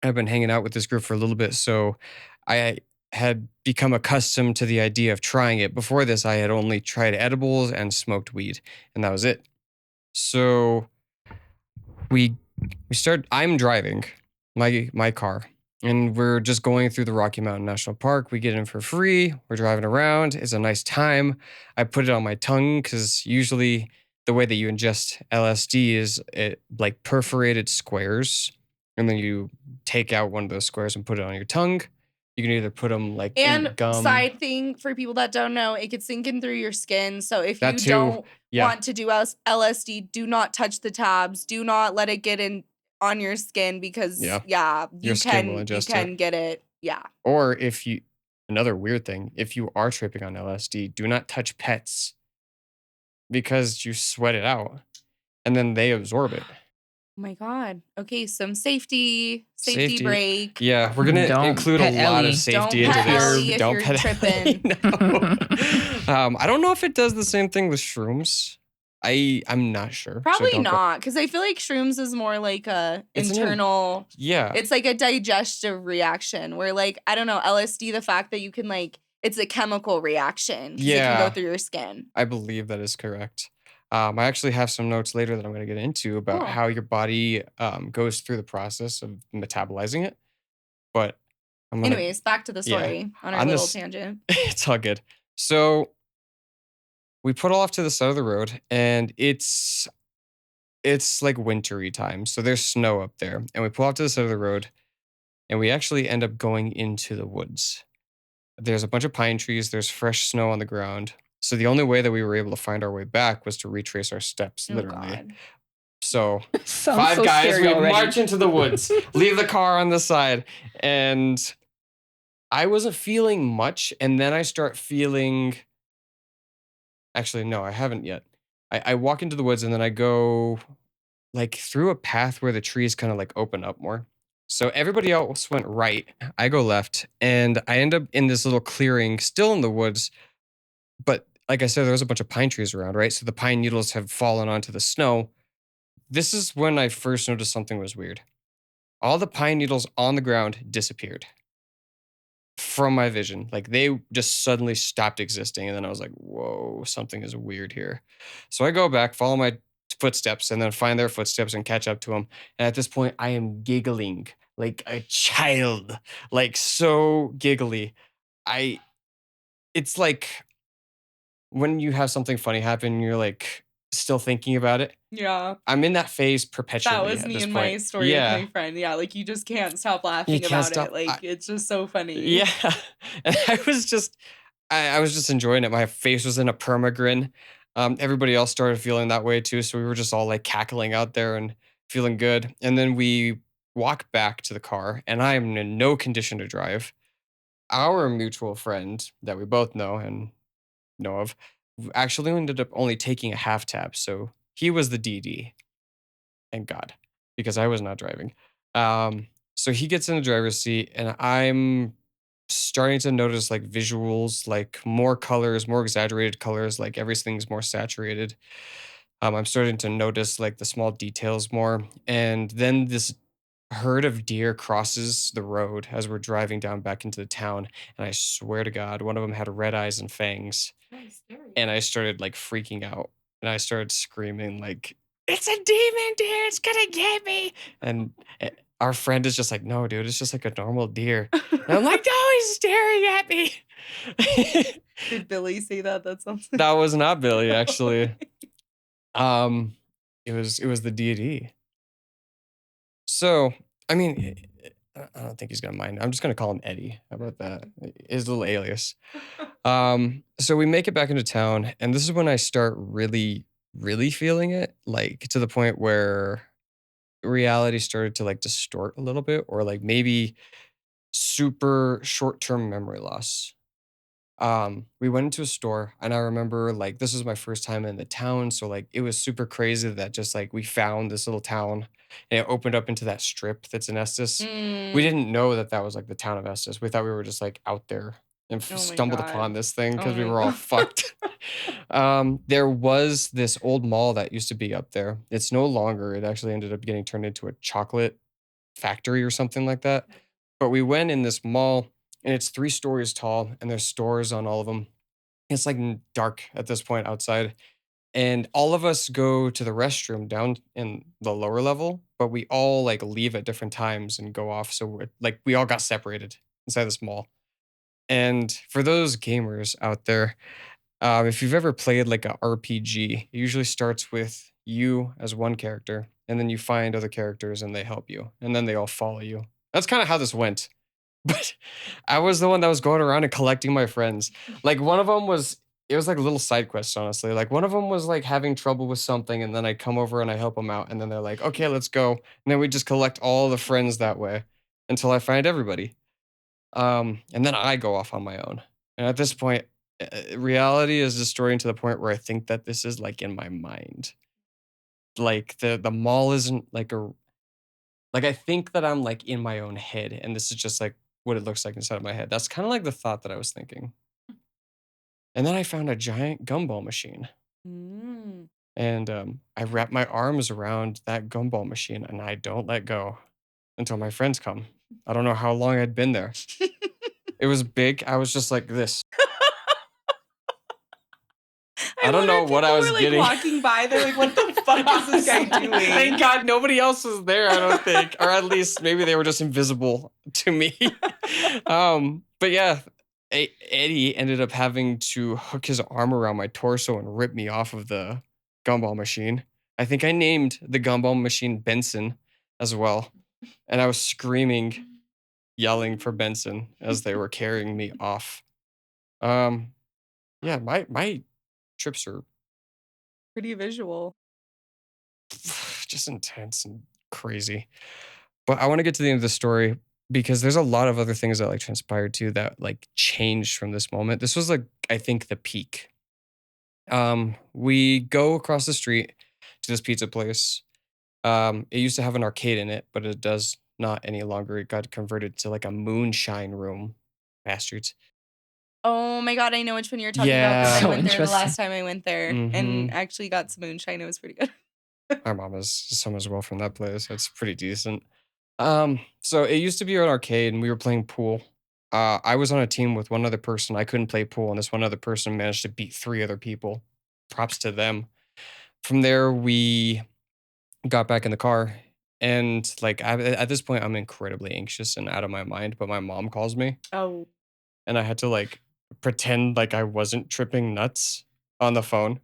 I've been hanging out with this group for a little bit, so I had become accustomed to the idea of trying it. Before this, I had only tried edibles and smoked weed, and that was it. So we start. I'm driving my car, and we're just going through the Rocky Mountain National Park. We get in for free. We're driving around. It's a nice time. I put it on my tongue because usually the way that you ingest LSD is it like perforated squares, and then you take out one of those squares and put it on your tongue. You can either put them like in And gum. side thing for people that don't know, it could sink in through your skin. So if That you too, don't yeah. want to do LSD, do not touch the tabs. Do not let it get in on your skin because Your you skin will can ingest it. get it. Yeah. Or another weird thing, if you are tripping on LSD, do not touch pets because you sweat it out and then they absorb it. Oh my God. Okay, some safety Safety. break. Yeah, we're gonna Don't include a pet lot Ellie. of safety Don't into pet this. Ellie if Don't you're pet Ellie. tripping. No. I don't know if it does the same thing with shrooms. I'm not sure. Probably not, because I feel like shrooms is more like a internal. Yeah. It's like a digestive reaction where, like, I don't know, LSD, the fact that you can like, it's a chemical reaction because it can go through your skin. I believe that is correct. I actually have some notes later that I'm going to get into about Cool. how your body goes through the process of metabolizing it. But Anyways, back to the story on our little tangent. It's all good. So we put off to the side of the road, and it's like wintry time, so there's snow up there. And we pull off to the side of the road, and we actually end up going into the woods. There's a bunch of pine trees. There's fresh snow on the ground. So the only way that we were able to find our way back was to retrace our steps, literally. God. So Sounds 5 so guys, scary we already. march into the woods, leave the car on the side, and I wasn't feeling much. And then I start feeling. Actually, no, I haven't yet. I walk into the woods and then I go like through a path where the trees kind of like open up more. So everybody else went right. I go left, and I end up in this little clearing, still in the woods. But like I said, there was a bunch of pine trees around, right? So the pine needles have fallen onto the snow. This is when I first noticed something was weird. All the pine needles on the ground disappeared from my vision. Like they just suddenly stopped existing. And then I was like, whoa, something is weird here. So I go back, follow my footsteps, and then find their footsteps and catch up to them. And at this point, I am giggling like a child, like so giggly. It's like when you have something funny happen, you're like still thinking about it. Yeah. I'm in that phase perpetually. That was me and my story with my friend. Yeah, like you just can't stop laughing about it. Like it's just so funny. Yeah. And I was just enjoying it. My face was in a permagrin. Everybody else started feeling that way too. So we were just all like cackling out there and feeling good. And then we walk back to the car, and I am in no condition to drive. Our mutual friend that we both know, and know of, actually ended up only taking a half tap. So he was the DD. Thank God, because I was not driving. So he gets in the driver's seat, and I'm starting to notice like visuals, like more colors, more exaggerated colors, like everything's more saturated. I'm starting to notice like the small details more. And then this herd of deer crosses the road as we're driving down back into the town. And I swear to God, one of them had red eyes and fangs. And I started like freaking out. And I started screaming, like, it's a demon deer. It's going to get me. And our friend is just like, no, dude, it's just like a normal deer. And I'm like, no, he's staring at me. Did Billy say that? That sounds That was not Billy, actually. It was the deity. So, I mean, I don't think he's gonna mind. I'm just gonna call him Eddie. How about that? His little alias. So we make it back into town, and this is when I start really, really feeling it, like to the point where reality started to like distort a little bit, or like maybe super short-term memory loss. We went into a store, and I remember like this was my first time in the town, so like it was super crazy that just like we found this little town and it opened up into that strip that's in Estes. We Mm. didn't know that that was like the town of Estes. We thought we were just like out there and Oh my stumbled upon God. this thing Oh because we my were all God. fucked. There was this old mall that used to be up there. It's no longer. It actually ended up getting turned into a chocolate factory or something like that. But we went in this mall, and it's 3 stories tall, and there's stores on all of them. It's like dark at this point outside. And all of us go to the restroom down in the lower level, but we all like leave at different times and go off. So we're like, we all got separated inside this mall. And for those gamers out there, if you've ever played like a RPG, it usually starts with you as one character, and then you find other characters and they help you, and then they all follow you. That's kind of how this went. But I was the one that was going around and collecting my friends. Like one of them was, it was like a little side quest, honestly. Like one of them was like having trouble with something, and then I come over and I help them out, and then they're like, okay, let's go. And then we just collect all the friends that way until I find everybody. And then I go off on my own. And at this point, reality is distorting to the point where I think that this is like in my mind. Like the mall isn't like a like I think that I'm like in my own head, and this is just like what it looks like inside of my head. That's kind of like the thought that I was thinking. And then I found a giant gumball machine, Mm. and I wrap my arms around that gumball machine, and I don't let go until my friends come. I don't know how long I'd been there. It was big. I was just like this. I I don't wonder know if what I people was were like getting. walking by. They're like, what the fuck is this guy doing? Thank God nobody else was there, I don't think. Or at least maybe they were just invisible to me. But yeah, Eddie ended up having to hook his arm around my torso and rip me off of the gumball machine. I think I named the gumball machine Benson as well. And I was screaming, yelling for Benson as they were carrying me off. Um, yeah, my trips are Pretty visual. just intense and crazy. But I want to get to the end of the story because there's a lot of other things that like transpired too that like changed from this moment. This was like I think the peak. We go across the street to this pizza place. It used to have an arcade in it, but it does not any longer. It got converted to like a moonshine room. Bastards. Oh my God, I know which one you're talking about because Yeah. I So went there the interesting. last time I went there Mhm. and actually got some moonshine. It was pretty good. My mom has some as well from that place. It's pretty decent. So it used to be an arcade and we were playing pool. I was on a team with one other person. I couldn't play pool, and this one other person managed to beat 3 other people. Props to them. From there, we got back in the car, and like at this point, I'm incredibly anxious and out of my mind. But my mom calls me, Oh. and I had to like pretend like I wasn't tripping nuts on the phone.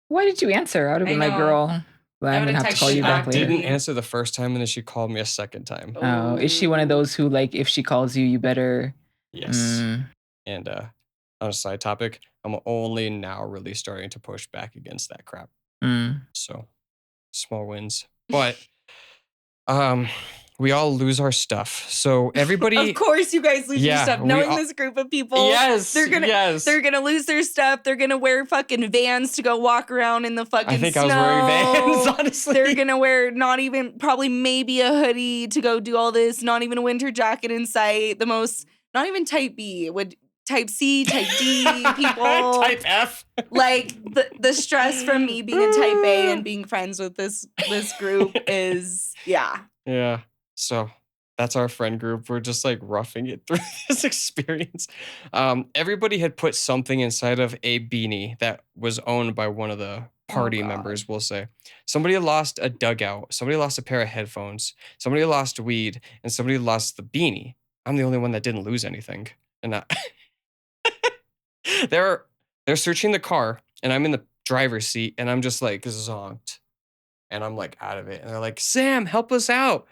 Why did you answer? I would have I been like, know. girl, well, I I'm would've gonna have to call texted you you back I later. didn't later. answer the first time, and then she called me a second time. Oh, is she one of those who like if she calls you, you better? Yes. And on a side topic, I'm only now really starting to push back against that crap. So small wins. But um we all lose our stuff. So Of everybody, course, you guys lose your yeah, stuff. we Knowing all, this group of people, yes, they're gonna lose their stuff. They're gonna wear fucking Vans to go walk around in the I fucking think I was wearing Vans, snow. honestly. They're gonna wear not even probably maybe a hoodie to go do all this. Not even a winter jacket in sight. The most not even type B would type C, type D people. Type F. Like the stress from me being a type A and being friends with this group is yeah. Yeah. So that's our friend group. We're just like roughing it through this experience. Everybody had put something inside of a beanie that was owned by one of the party members, we'll say. Somebody lost a dugout. Somebody lost a pair of headphones. Somebody lost weed. And somebody lost the beanie. I'm the only one that didn't lose anything. And they're searching the car, and I'm in the driver's seat, and I'm just like zonked. And I'm like out of it. And they're like, Sam, help us out.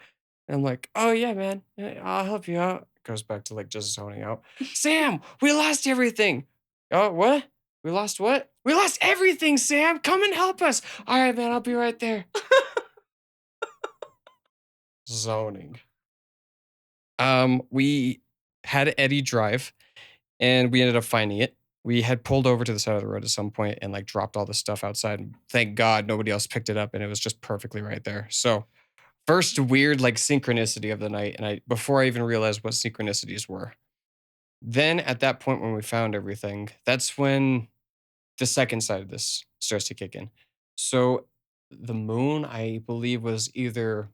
And I'm like, oh yeah, man. Yeah, I'll help you out. Goes back to like just zoning out. Sam, we lost everything. Oh, what? We lost what? We lost everything, Sam. Come and help us. All right, man, I'll be right there. Zoning. We had Eddie drive, and we ended up finding it. We had pulled over to the side of the road at some point and like dropped all the stuff outside. And thank God nobody else picked it up, and it was just perfectly right there. So first weird like synchronicity of the night, and before I even realized what synchronicities were. Then at that point when we found everything, that's when the second side of this starts to kick in. So the moon, I believe, was either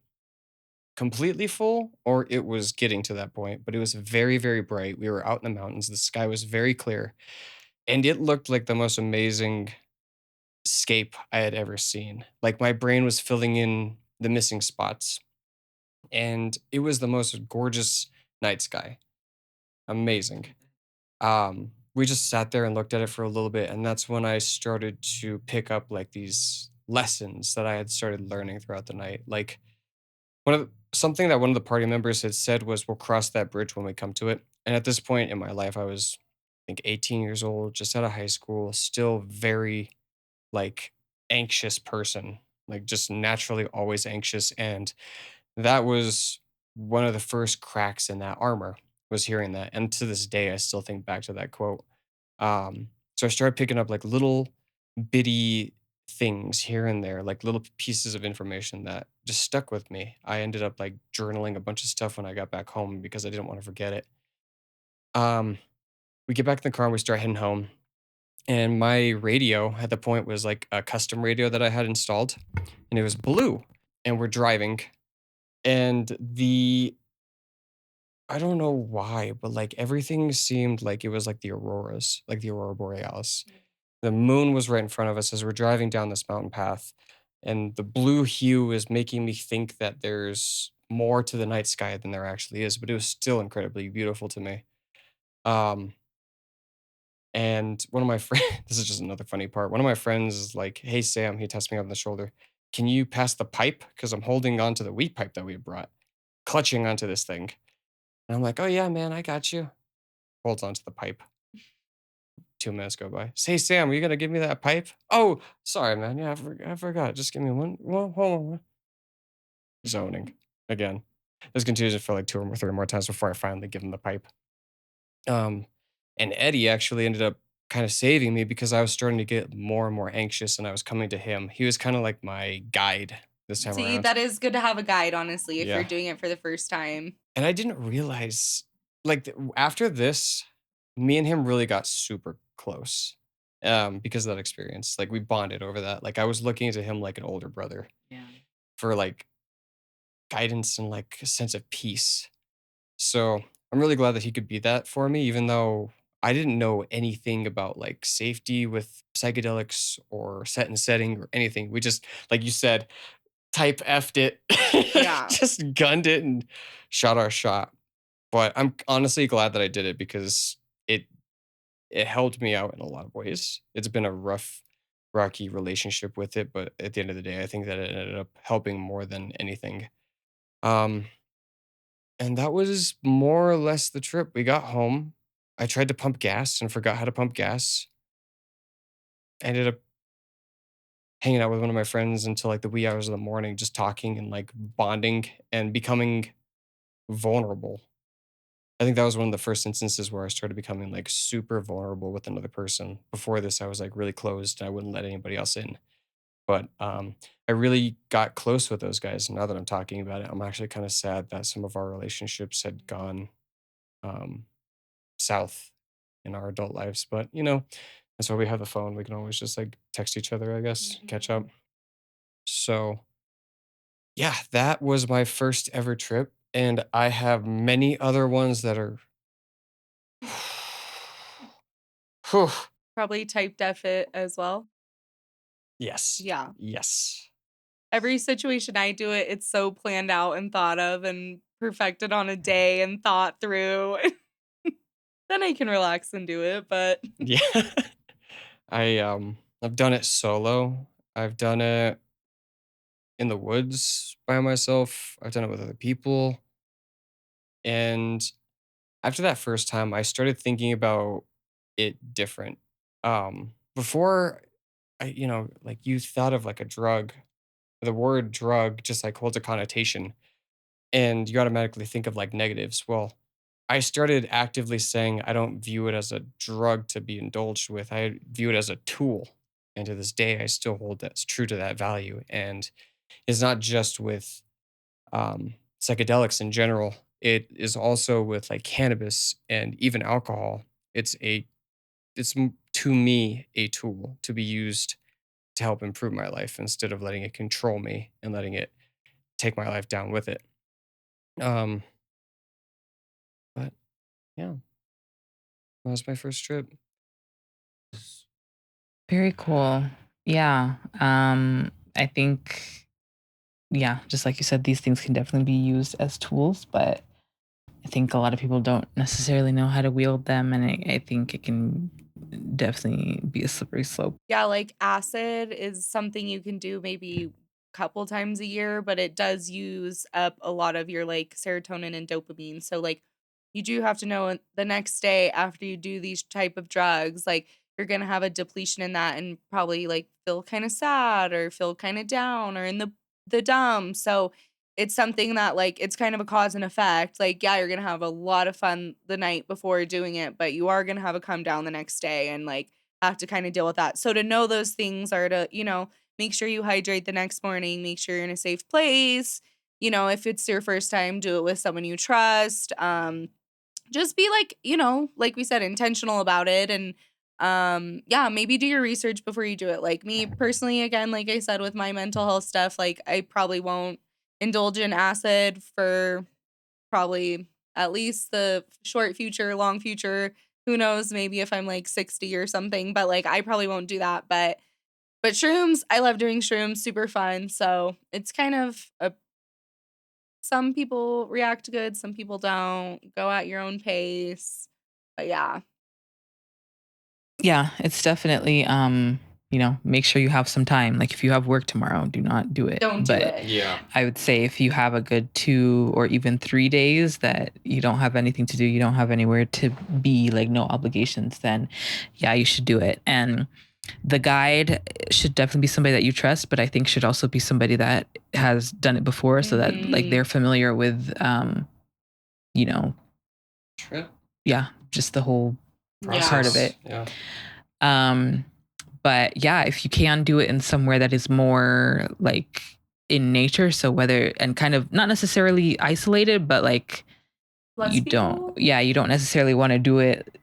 completely full or it was getting to that point, but it was very, very bright. We were out in the mountains. The sky was very clear, and it looked like the most amazing scape I had ever seen. Like my brain was filling in the missing spots, and it was the most gorgeous night sky. Amazing. We just sat there and looked at it for a little bit, and that's when I started to pick up like these lessons that I had started learning throughout the night. Like something that one of the party members had said was, "We'll cross that bridge when we come to it." And at this point in my life, I was, I think, 18 years old, just out of high school, still very like anxious person, like just naturally always anxious. And that was one of the first cracks in that armor, was hearing that. And to this day, I still think back to that quote. So I started picking up like little bitty things here and there, like little pieces of information that just stuck with me. I ended up like journaling a bunch of stuff when I got back home because I didn't want to forget it. Um, we get back in the car and we start heading home. And my radio at the point was like a custom radio that I had installed, and it was blue. And we're driving, and I don't know why, but like everything seemed like it was like the auroras, like the aurora borealis. The moon was right in front of us as we're driving down this mountain path, and the blue hue is making me think that there's more to the night sky than there actually is, but it was still incredibly beautiful to me. Um, and one of my friends, this is just another funny part. One of my friends is like, "Hey Sam," he taps me on the shoulder. "Can you pass the pipe? Because I'm holding on to the wheat pipe that we brought, clutching onto this thing." And I'm like, "Oh yeah, man, I got you." Holds onto the pipe. 2 minutes go by. "Hey Sam, are you gonna give me that pipe?" "Oh, sorry, man. Yeah, I forgot. Just give me one, hold on." Zoning again. This continues for like two or more, three more times before I finally give him the pipe. Um, and Eddie actually ended up kind of saving me because I was starting to get more and more anxious, and I was coming to him. He was kind of like my guide this time See, around. that is good to have a guide, honestly, if Yeah. you're doing it for the first time. And I didn't realize, like, after this, me and him really got super close, because of that experience. Like, we bonded over that. Like, I was looking to him like an older brother Yeah. for like guidance and like a sense of peace. So I'm really glad that he could be that for me, even though I didn't know anything about like safety with psychedelics or set and setting or anything. We just, like you said, type F'd it, Yeah. just gunned it and shot our shot. But I'm honestly glad that I did it because it it helped me out in a lot of ways. It's been a rough, rocky relationship with it, but at the end of the day, I think that it ended up helping more than anything. Um, and that was more or less the trip. We got home. I tried to pump gas and forgot how to pump gas. I ended up hanging out with one of my friends until like the wee hours of the morning, just talking and like bonding and becoming vulnerable. I think that was one of the first instances where I started becoming like super vulnerable with another person. Before this, I was like really closed and I wouldn't let anybody else in. But I really got close with those guys. Now that I'm talking about it, I'm actually kind of sad that some of our relationships had gone um, south in our adult lives. But that's why we have the phone. We can always just like text each other, I guess, catch up. Mhm. So yeah, that was my first ever trip. And I have many other ones that are. Whew. Probably type def it as well. Yes. Yeah. Yes. Every situation I do it, it's so planned out and thought of and perfected on a day and thought through. Then I can relax and do it, but Yeah. I've done it solo. I've done it in the woods by myself. I've done it with other people. And after that first time, I started thinking about it different. Before like you thought of like a drug, the word drug just like holds a connotation and you automatically think of like negatives. Well, I started actively saying I don't view it as a drug to be indulged with. I view it as a tool. And to this day, I still hold that's true to that value. And it's not just with psychedelics in general. It is also with like cannabis and even alcohol. To me a tool to be used to help improve my life instead of letting it control me and letting it take my life down with it. Um, but yeah, that was my first trip. Very cool. Yeah. I think, yeah, just like you said, these things can definitely be used as tools, but I think a lot of people don't necessarily know how to wield them. And I think it can definitely be a slippery slope. yeah, like acid is something you can do maybe a couple times a year, but it does use up a lot of your like serotonin and dopamine. So like you do have to know the next day after you do these type of drugs, like you're gonna have a depletion in that and probably like feel kind of sad or feel kind of down or in the dumb. So it's something that like it's kind of a cause and effect. Like, yeah, you're gonna have a lot of fun the night before doing it, but you are gonna have a come down the next day and like have to kind of deal with that. So to know those things are to, make sure you hydrate the next morning, make sure you're in a safe place. If it's your first time, do it with someone you trust. Just be like, like we said, intentional about it. And yeah, maybe do your research before you do it. Like me personally, again, like I said, with my mental health stuff, like I probably won't indulge in acid for probably at least the short future, long future. Who knows, maybe if I'm like 60 or something, but like I probably won't do that. But shrooms, I love doing shrooms, super fun. So it's kind of a some people react good, some people don't. Go at your own pace. But yeah, Yeah, it's definitely make sure you have some time. Like if you have work tomorrow, do not do it. don't do But it. Yeah. I would say if you have a good 2 or even 3 days that you don't have anything to do, you don't have anywhere to be, like no obligations, then yeah, you should do it. And the guide should definitely be somebody that you trust, but I think should also be somebody that has done it before so that like they're familiar with you know, Trip yeah, just the whole Yeah. part of it. Yeah. But yeah, if you can do it in somewhere that is more like in nature, so whether and kind of not necessarily isolated, but like Less you people? don't necessarily want to do it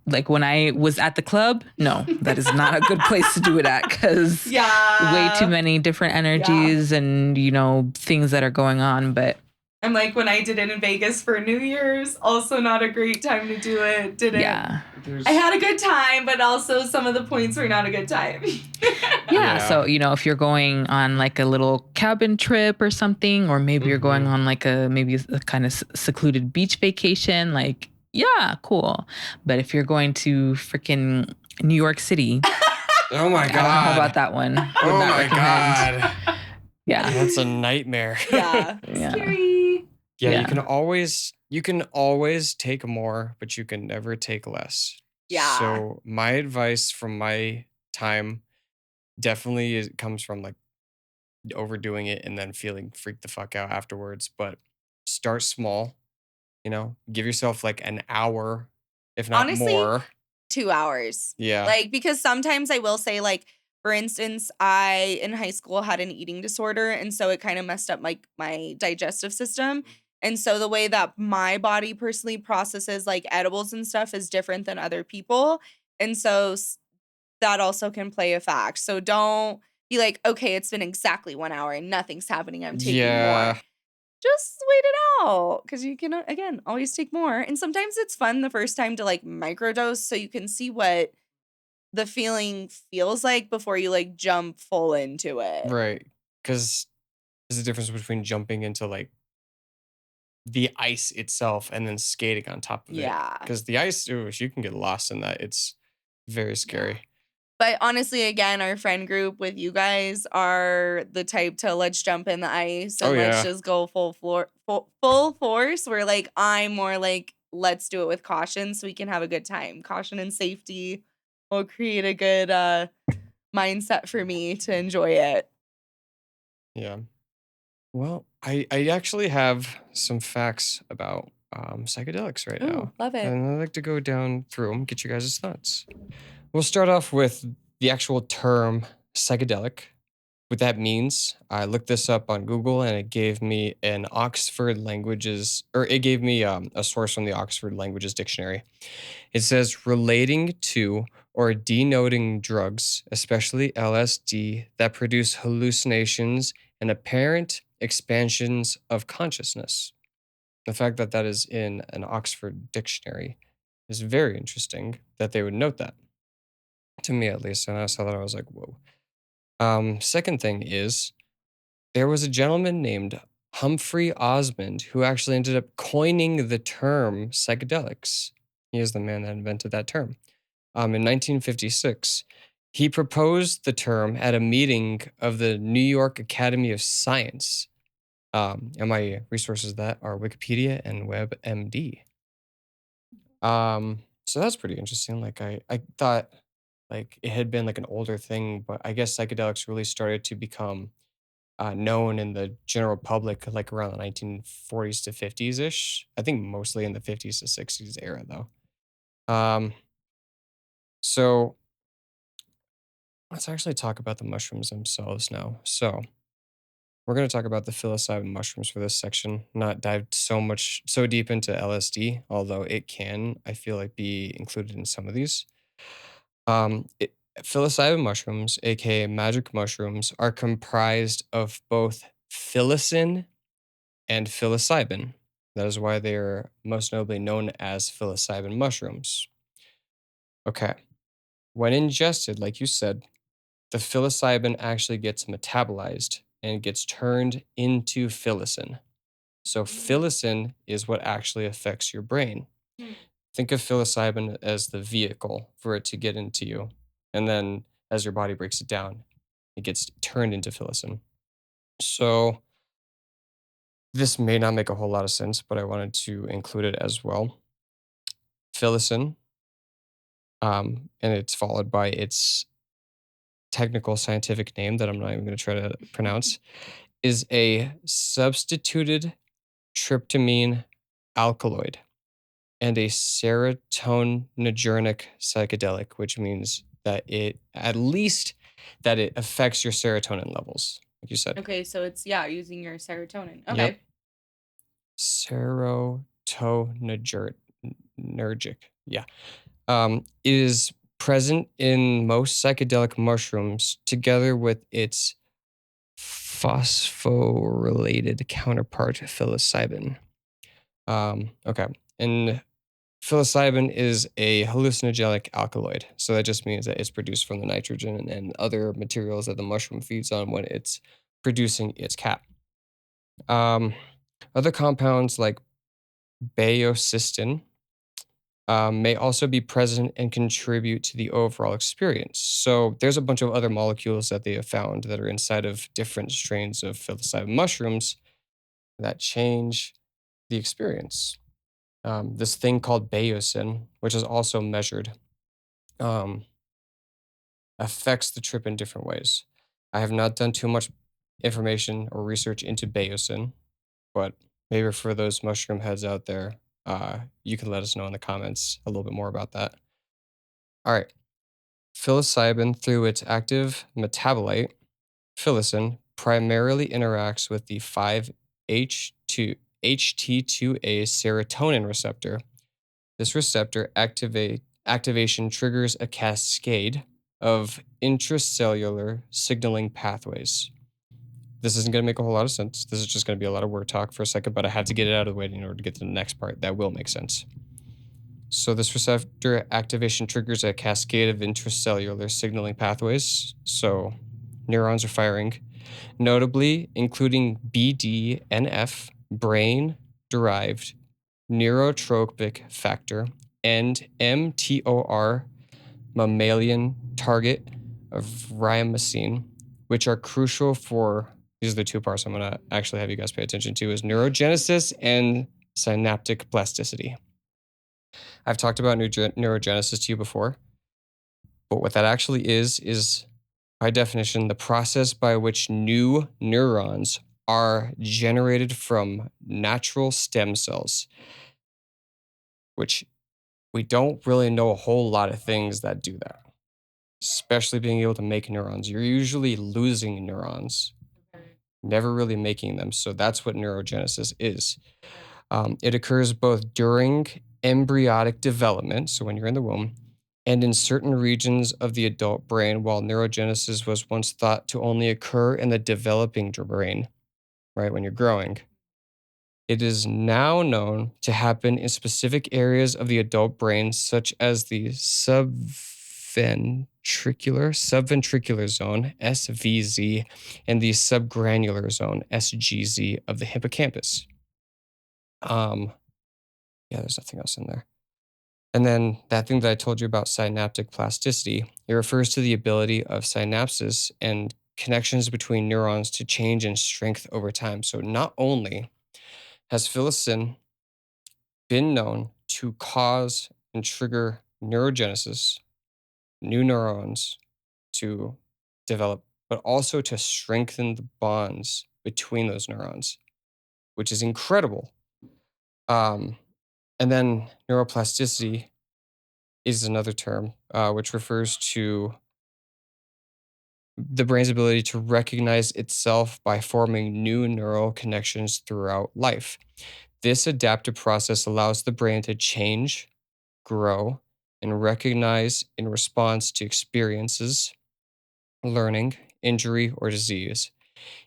like when I was at the club. No, that is not a good place to do it at because Yeah. way too many different energies and things that are going on. But I'm like when I did it in Vegas for New Year's, also not a great time to do it. Didn't yeah. I had a good time, but also some of the points were not a good time. Yeah. So, if you're going on like a little cabin trip or something, or maybe you're going on like maybe a kind of secluded beach vacation, like, yeah, cool. But if you're going to freaking New York City, Oh my I don't know how God. about that one. Would Oh not my recommend. God. Yeah. That's a nightmare. Yeah. Yeah. Scary. Yeah, Yeah. you can always take more, but you can never take less. Yeah. So my advice from my time definitely comes from like overdoing it and then feeling freaked the fuck out afterwards. But start small, give yourself like an hour, if not Honestly, more. 2 hours. Yeah. Like, because sometimes I will say, like, for instance, I, in high school, had an eating disorder, and so it kind of messed up, like, my digestive system, and so the way that my body personally processes, like, edibles and stuff is different than other people, and so that also can play a fact. So don't be like, "Okay, it's been exactly 1 hour and nothing's happening, I'm taking more." Yeah. Just wait it out, because you can, again, always take more, and sometimes it's fun the first time to, like, microdose so you can see what the feeling feels like before you, like, jump full into it. Right. Because there's a difference between jumping into like the ice itself and then skating on top of it. Yeah. Because the ice, ooh, if you can get lost in that, it's very Yeah. scary. But honestly, again, our friend group with you guys are the type to let's jump in the ice Oh and let's yeah. just go full force. We're like, I'm more like, let's do it with caution so we can have a good time. Caution and safety will create a good mindset for me to enjoy it. Yeah. Well, I actually have some facts about psychedelics right Ooh, now. love it. And I'd like to go down through them, get you guys' thoughts. We'll start off with the actual term psychedelic. What that means, I looked this up on Google and it gave me an Oxford Languages, or it gave me a source from the Oxford Languages Dictionary. It says relating to or denoting drugs, especially LSD, that produce hallucinations and apparent expansions of consciousness. The fact that that is in an Oxford dictionary is very interesting that they would note that, to me at least. And I saw that, I was like, whoa. Second thing is, there was a gentleman named Humphrey Osmond who actually ended up coining the term psychedelics. He is the man that invented that term. In 1956, he proposed the term at a meeting of the New York Academy of Science. And my resources that are Wikipedia and WebMD. So that's pretty interesting. Like I thought like it had been like an older thing, but I guess psychedelics really started to become known in the general public like around the 1940s to 50s ish. I think mostly in the 50s to 60s era though. Um, so let's actually talk about the mushrooms themselves now. So we're going to talk about the psilocybin mushrooms for this section, not dive so deep into LSD, although it can, I feel like, be included in some of these. Psilocybin mushrooms, aka magic mushrooms, are comprised of both psilocin and psilocybin. That is why they are most notably known as psilocybin mushrooms. Okay. When ingested, like you said, the psilocybin actually gets metabolized and gets turned into psilocin. So psilocin is what actually affects your brain. Hmm. Think of psilocybin as the vehicle for it to get into you. And then as your body breaks it down, it gets turned into psilocin. So this may not make a whole lot of sense, but I wanted to include it as well. Psilocin, and it's followed by its technical scientific name that I'm not even going to try to pronounce, is a substituted tryptamine alkaloid and a serotonergic psychedelic, which means that it affects your serotonin levels, like you said. Okay, so it's, yeah, using your serotonin. Yep. Okay. Serotonergic. Yeah. It is present in most psychedelic mushrooms together with its phosphorylated counterpart, psilocybin. Okay. And psilocybin is a hallucinogenic alkaloid. So that just means that it's produced from the nitrogen and other materials that the mushroom feeds on when it's producing its cap. Other compounds like baeocystin may also be present and contribute to the overall experience. So there's a bunch of other molecules that they have found that are inside of different strains of psilocybin mushrooms that change the experience. This thing called baeocin, which is also measured, um, affects the trip in different ways. I have not done too much information or research into baeocin, but maybe for those mushroom heads out there, you can let us know in the comments a little bit more about that. All right. Psilocybin, through its active metabolite, psilocin, primarily interacts with the 5-HT2A serotonin receptor. This receptor activation triggers a cascade of intracellular signaling pathways. This isn't going to make a whole lot of sense. This is just going to be a lot of word talk for a second, but I had to get it out of the way in order to get to the next part that will make sense. So this receptor activation triggers a cascade of intracellular signaling pathways. So neurons are firing, notably including BDNF, brain-derived neurotropic factor, and mTOR, mammalian target of ribosine, which are crucial for, these are the two parts I'm going to actually have you guys pay attention to, is neurogenesis and synaptic plasticity. I've talked about neurogenesis to you before, but what that actually is by definition the process by which new neurons are generated from natural stem cells, which we don't really know a whole lot of things that do that, especially being able to make neurons. You're usually losing neurons, never really making them. So that's what neurogenesis is. It occurs both during embryonic development, so when you're in the womb, and in certain regions of the adult brain, while neurogenesis was once thought to only occur in the developing brain, right, when you're growing. It is now known to happen in specific areas of the adult brain, such as the subventricular zone, SVZ, and the subgranular zone, SGZ, of the hippocampus. There's nothing else in there. And then that thing that I told you about synaptic plasticity, it refers to the ability of synapses and connections between neurons to change in strength over time. So not only has psilocin been known to cause and trigger neurogenesis, new neurons to develop, but also to strengthen the bonds between those neurons, which is incredible. And then neuroplasticity is another term, which refers to the brain's ability to recognize itself by forming new neural connections throughout life. This adaptive process allows the brain to change, grow, and recognize in response to experiences, learning, injury, or disease.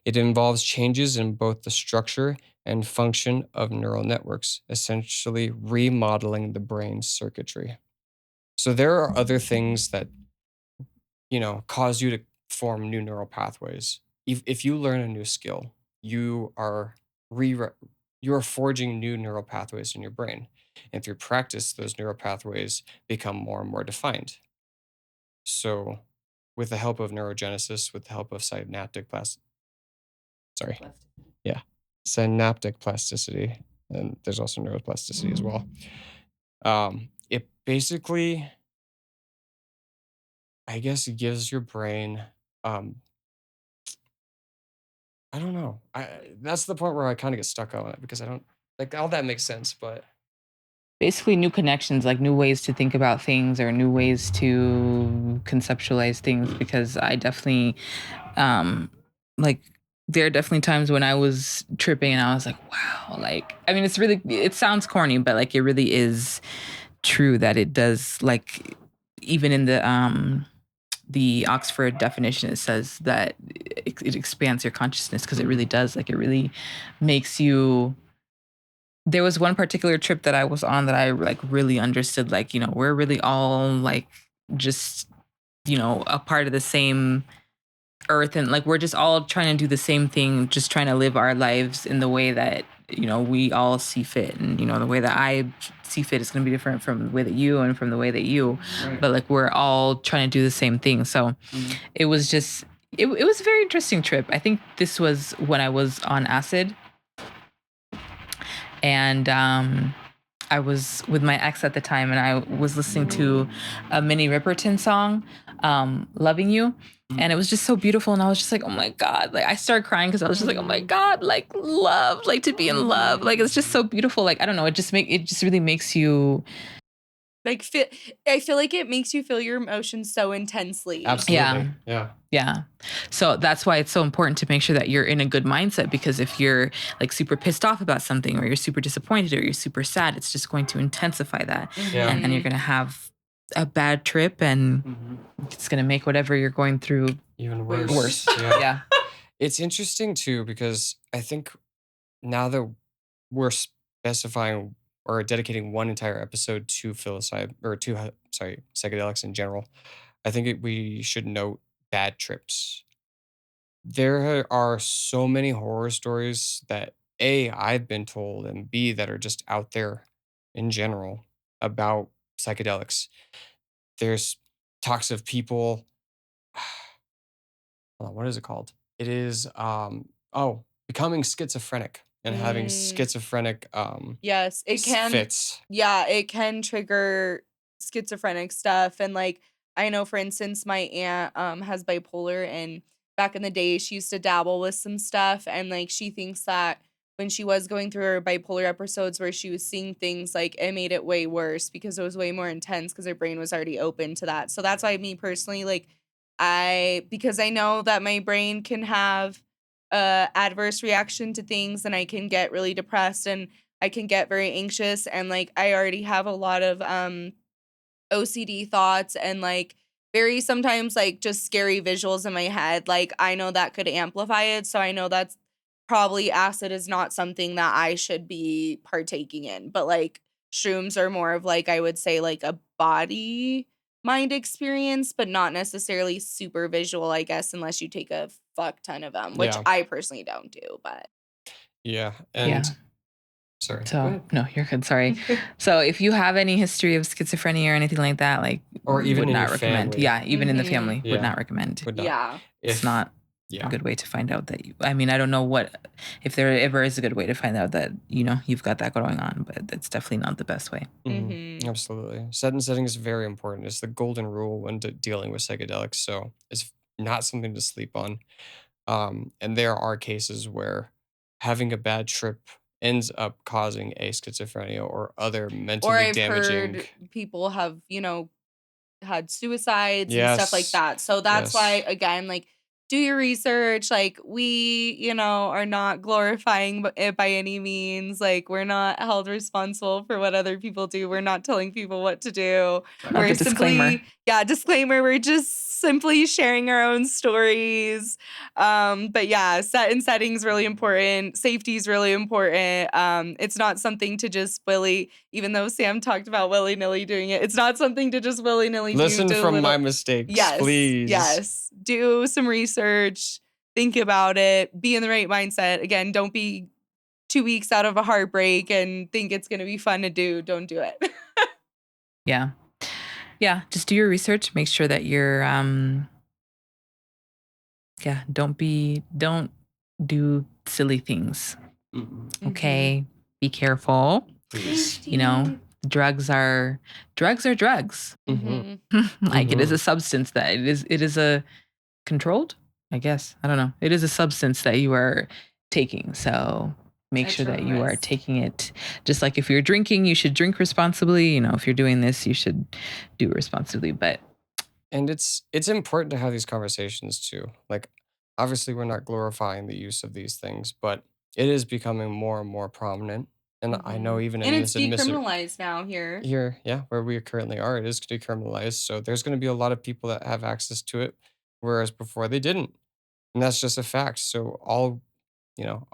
It involves changes in both the structure and function of neural networks, essentially remodeling the brain's circuitry. So there are other things that, cause you to form new neural pathways. If you learn a new skill, you are forging new neural pathways in your brain. And through practice, those neural pathways become more and more defined. So with the help of neurogenesis, with the help of synaptic plasticity, and there's also neuroplasticity as well. It basically, I guess, gives your brain, I don't know. That's the point where I kind of get stuck on it because I don't, like, all that makes sense, but basically new connections, like new ways to think about things or new ways to conceptualize things, because I definitely there are definitely times when I was tripping and I was like, wow, like, I mean, it sounds corny, but like it really is true that it does, like, even in the Oxford definition, it says that it expands your consciousness, because it really does. Like, it really makes you. There was one particular trip that I was on that I like really understood, like, we're really all like just, a part of the same earth, and like we're just all trying to do the same thing, just trying to live our lives in the way that, we all see fit. And, the way that I see fit is going to be different from the way that you and from the way that you, right. But like we're all trying to do the same thing. So it was just, it was a very interesting trip. I think this was when I was on acid. And I I was with my ex at the time, and I was listening to a Minnie Riperton song, "Loving You," and it was just so beautiful. And I was just like, oh my God, like I started crying because I was just like, oh my God, like love, like to be in love, like it's just so beautiful. Like I don't know, it just really makes you like I feel like it makes you feel your emotions so intensely. Absolutely. Yeah. Yeah. So that's why it's so important to make sure that you're in a good mindset, because if you're like super pissed off about something, or you're super disappointed, or you're super sad, it's just going to intensify that. Yeah. And you're going to have a bad trip, and it's going to make whatever you're going through even worse. Yeah. It's interesting too, because I think now that we're specifying or dedicating one entire episode to psychedelics in general, I think we should note bad trips. There are so many horror stories that A, I've been told, and B, that are just out there in general about psychedelics. There's talks of people, hold on, what is it called? It is becoming schizophrenic and having schizophrenic Yes, it can fits. Yeah, it can trigger schizophrenic stuff. And like I know, for instance, my aunt has bipolar, and back in the day she used to dabble with some stuff, and like she thinks that when she was going through her bipolar episodes where she was seeing things, like it made it way worse because it was way more intense because her brain was already open to that. So that's why me personally, like because I know that my brain can have adverse reaction to things, and I can get really depressed, and I can get very anxious, and like I already have a lot of OCD thoughts, and like very sometimes like just scary visuals in my head. Like I know that could amplify it, so I know that's probably acid is not something that I should be partaking in. But like shrooms are more of like I would say like a body mind experience, but not necessarily super visual, I guess, unless you take a fuck ton of them, which Yeah. I personally don't do. But Yeah. And sorry. Go So ahead. no, you're good. Sorry. So if you have any history of schizophrenia or anything like that, like Or even would in not your recommend. family. Yeah, even in the family, Yeah. would not recommend. Would not. yeah. It's not a good way to find out that you. I mean, I don't know if there ever is a good way to find out that you've got that going on, but it's definitely not the best way. Absolutely. Set and setting is very important. It's the golden rule when dealing with psychedelics. So it's not something to sleep on. And there are cases where having a bad trip ends up causing a schizophrenia or other mentally Or I've damaging. heard people have, had suicides and stuff like Yes. that. So that's why, Yes. again, like, do your research. Like, we, are not glorifying it by any means. Like, we're not held responsible for what other people do. We're not telling people what to do. We're the disclaimer. simply, disclaimer. We're just simply sharing our own stories. But yeah, set and setting is really important. Safety is really important. It's not something to just even though Sam talked about willy-nilly doing it, it's not something to just willy-nilly Listen from my mistakes, please. Yes. Do some research, think about it, be in the right mindset. Again, don't be 2 weeks out of a heartbreak and think it's going to be fun to do. Don't do it. Yeah. Yeah, just do your research, make sure that you're don't do silly things. Okay? Be careful. Please. Drugs are drugs. Like it is a substance that it is a controlled, I guess. I don't know. It is a substance that you are taking. So make sure that you are taking it. Just like if you're drinking, you should drink responsibly. If you're doing this, you should do it responsibly. And it's important to have these conversations too. Like, obviously, we're not glorifying the use of these things, but it is becoming more and more prominent. And I know even and in it's this decriminalized now here. Here, yeah, where we currently are, it is decriminalized. So there's going to be a lot of people that have access to it, whereas before they didn't. And that's just a fact. So all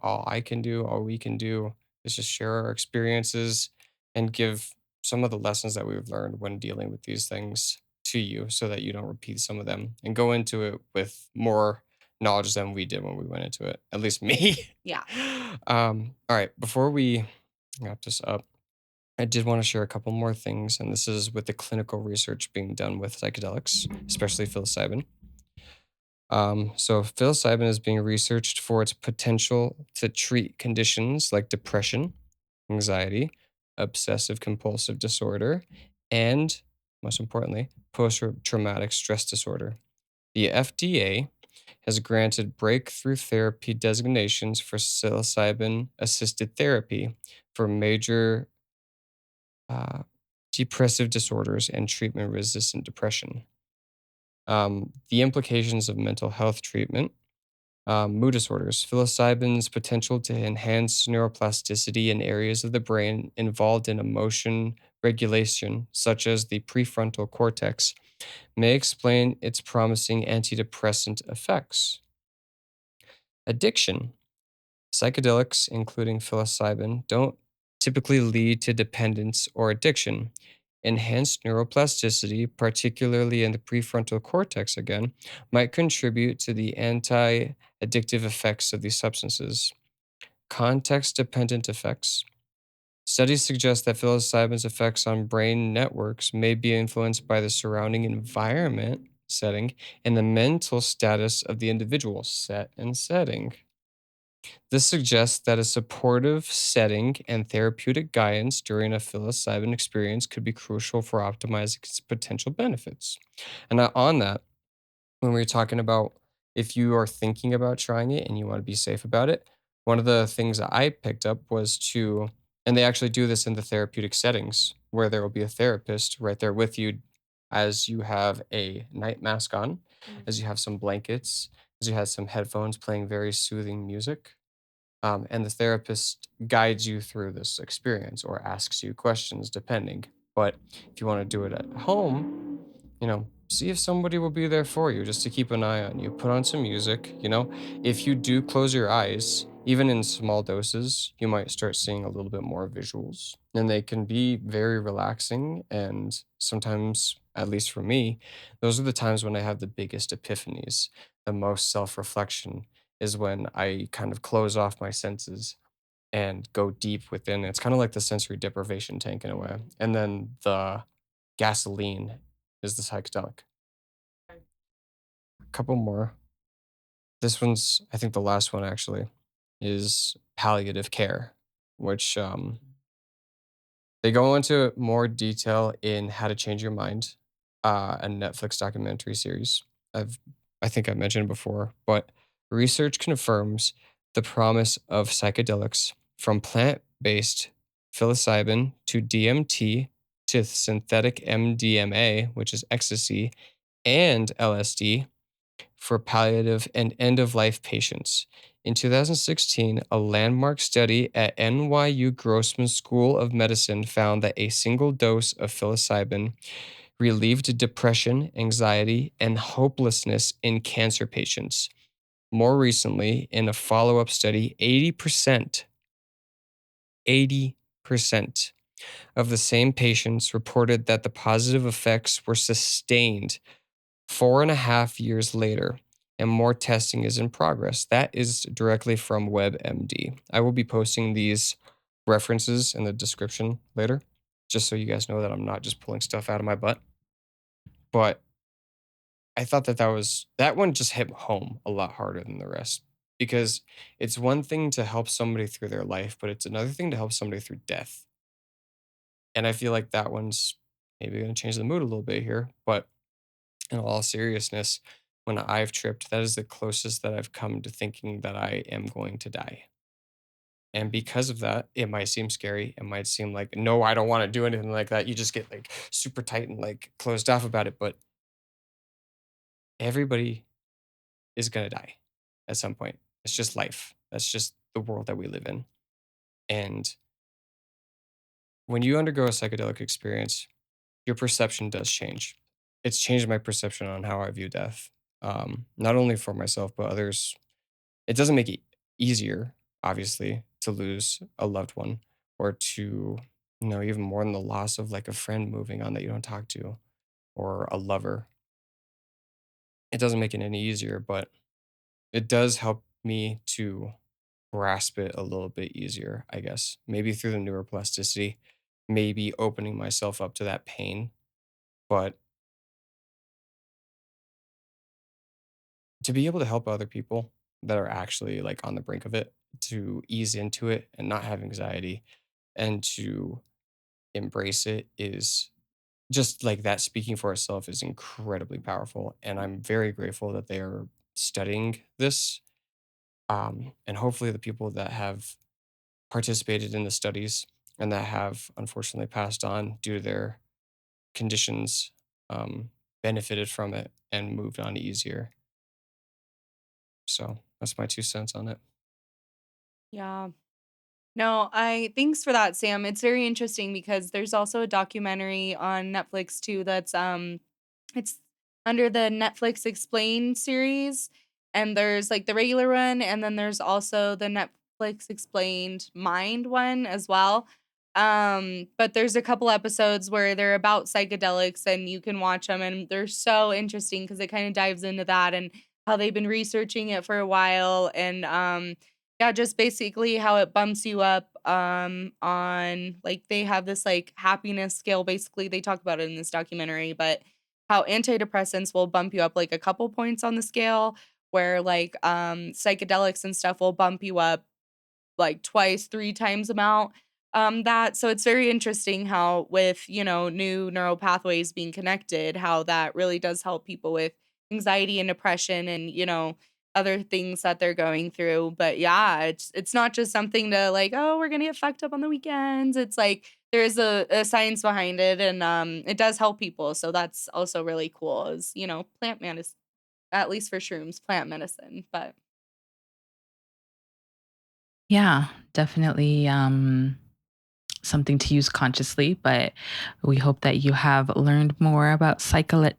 I can do, all we can do is just share our experiences and give some of the lessons that we've learned when dealing with these things to you so that you don't repeat some of them and go into it with more knowledge than we did when we went into it. At least me. Yeah. All right. Before we wrap this up, I did want to share a couple more things, and this is with the clinical research being done with psychedelics, especially psilocybin. So psilocybin is being researched for its potential to treat conditions like depression, anxiety, obsessive compulsive disorder, and most importantly, post traumatic stress disorder. The FDA has granted breakthrough therapy designations for psilocybin assisted therapy for major uh, depressive disorders and treatment resistant depression. The implications of mental health treatment, mood disorders, psilocybin's potential to enhance neuroplasticity in areas of the brain involved in emotion regulation, such as the prefrontal cortex, may explain its promising antidepressant effects. Addiction. Psychedelics, including psilocybin, don't typically lead to dependence or addiction. Enhanced neuroplasticity, particularly in the prefrontal cortex again, might contribute to the anti addictive effects of these substances. Context dependent effects. Studies suggest that psilocybin's effects on brain networks may be influenced by the surrounding environment setting and the mental status of the individual set and setting. This suggests that a supportive setting and therapeutic guidance during a psilocybin experience could be crucial for optimizing its potential benefits. And on that, when we were talking about if you are thinking about trying it and you want to be safe about it, one of the things that I picked up was to, and they actually do this in the therapeutic settings where there will be a therapist right there with you as you have a night mask on, as you have some blankets, as you have some headphones playing very soothing music, and the therapist guides you through this experience or asks you questions depending. But if you want to do it at home, see if somebody will be there for you just to keep an eye on you. Put on some music. If you do close your eyes, even in small doses, you might start seeing a little bit more visuals. And they can be very relaxing. And sometimes, at least for me, those are the times when I have the biggest epiphanies, the most self reflection is when I kind of close off my senses and go deep within. It's kind of like the sensory deprivation tank in a way. And then the gasoline is the psychedelic. A couple more. This one's, I think the last one actually, is palliative care, which they go into more detail in How to Change Your Mind, a Netflix documentary series. I've I think I mentioned it before, but research confirms the promise of psychedelics from plant-based psilocybin to DMT to synthetic MDMA, which is ecstasy, and LSD for palliative and end of life patients. In 2016, a landmark study at NYU Grossman School of Medicine found that a single dose of psilocybin relieved depression, anxiety, and hopelessness in cancer patients. More recently, in a follow up study, 80% of the same patients reported that the positive effects were sustained 4.5 years later, and more testing is in progress. That is directly from WebMD. I will be posting these references in the description later, just so you guys know that I'm not just pulling stuff out of my butt. But I thought that one just hit home a lot harder than the rest because it's one thing to help somebody through their life, but it's another thing to help somebody through death. And I feel like that one's maybe going to change the mood a little bit here, but in all seriousness, when I've tripped, that is the closest that I've come to thinking that I am going to die. And because of that, it might seem scary. It might seem like, no, I don't want to do anything like that. You just get like super tight and like closed off about it. But everybody is going to die at some point. It's just life. That's just the world that we live in. And when you undergo a psychedelic experience, your perception does change. It's changed my perception on how I view death, not only for myself, but others. It doesn't make it easier, obviously, to lose a loved one or to, even more than the loss of like a friend moving on that you don't talk to or a lover. It doesn't make it any easier, but it does help me to grasp it a little bit easier, I guess. Maybe through the neuroplasticity, maybe opening myself up to that pain. But to be able to help other people that are actually like on the brink of it, to ease into it and not have anxiety and to embrace it is just like that speaking for itself is incredibly powerful. And I'm very grateful that they are studying this. And hopefully the people that have participated in the studies and that have unfortunately passed on due to their conditions benefited from it and moved on easier. So that's my 2 cents on it. Yeah. No, thanks for that, Sam. It's very interesting because there's also a documentary on Netflix too that's it's under the Netflix Explained series, and there's like the regular one, and then there's also the Netflix Explained Mind one as well. But there's a couple episodes where they're about psychedelics and you can watch them and they're so interesting because it kind of dives into that and how they've been researching it for a while and yeah, just basically how it bumps you up on like they have this like happiness scale basically they talk about it in this documentary, but how antidepressants will bump you up like a couple points on the scale where like psychedelics and stuff will bump you up like twice, three times amount that. So it's very interesting how with, new neural pathways being connected, how that really does help people with anxiety and depression and, other things that they're going through. But yeah, it's not just something to like, oh, we're gonna get fucked up on the weekends. It's like there is a science behind it and it does help people. So that's also really cool is, plant medicine, at least for shrooms, plant medicine. But Yeah, definitely something to use consciously, but we hope that you have learned more about psychedelics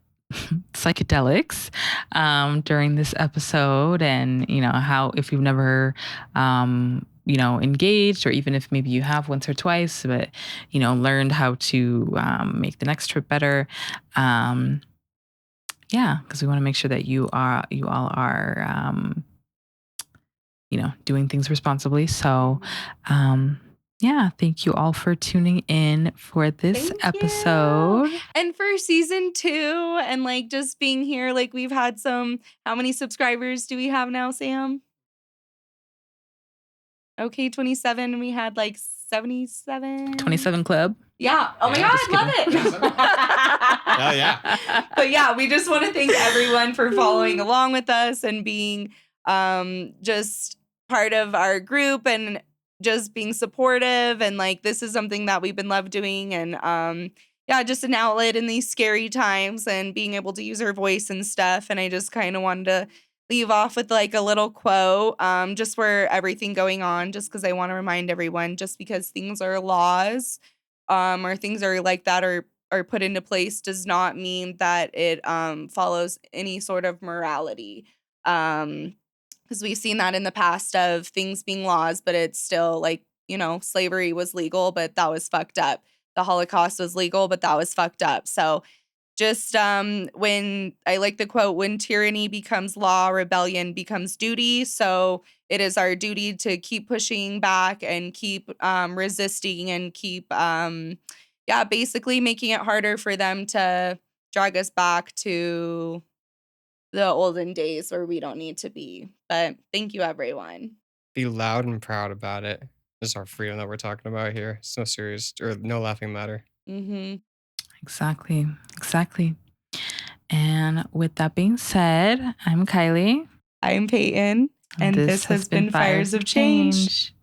during this episode and, how if you've never, engaged or even if maybe you have once or twice, but, learned how to make the next trip better. Yeah, because we want to make sure that you all are, doing things responsibly. So, yeah, thank you all for tuning in for this Thank episode. you. And for season 2 and like just being here, like we've had how many subscribers do we have now, Sam? Okay, 27. We had like 77. 27 Club. Yeah. Oh my Yeah, God, just love it. Hell yeah. But yeah, we just want to thank everyone for following along with us and being just part of our group and just being supportive. And like, this is something that we've been love doing. And yeah, just an outlet in these scary times and being able to use our voice and stuff. And I just kind of wanted to leave off with like a little quote just for everything going on, just because I want to remind everyone just because things are laws or things are like that are put into place does not mean that it follows any sort of morality. Because we've seen that in the past of things being laws, but it's still like, slavery was legal, but that was fucked up. The Holocaust was legal, but that was fucked up. So just when I like the quote, when tyranny becomes law, rebellion becomes duty. So it is our duty to keep pushing back and keep resisting and keep, basically making it harder for them to drag us back to the olden days where we don't need to be. But thank you, everyone. Be loud and proud about it. This is our freedom that we're talking about here. It's no serious or no laughing matter. Mm-hmm. Exactly. And with that being said, I'm Kylie. I'm Payton, and this has been Fires of Change.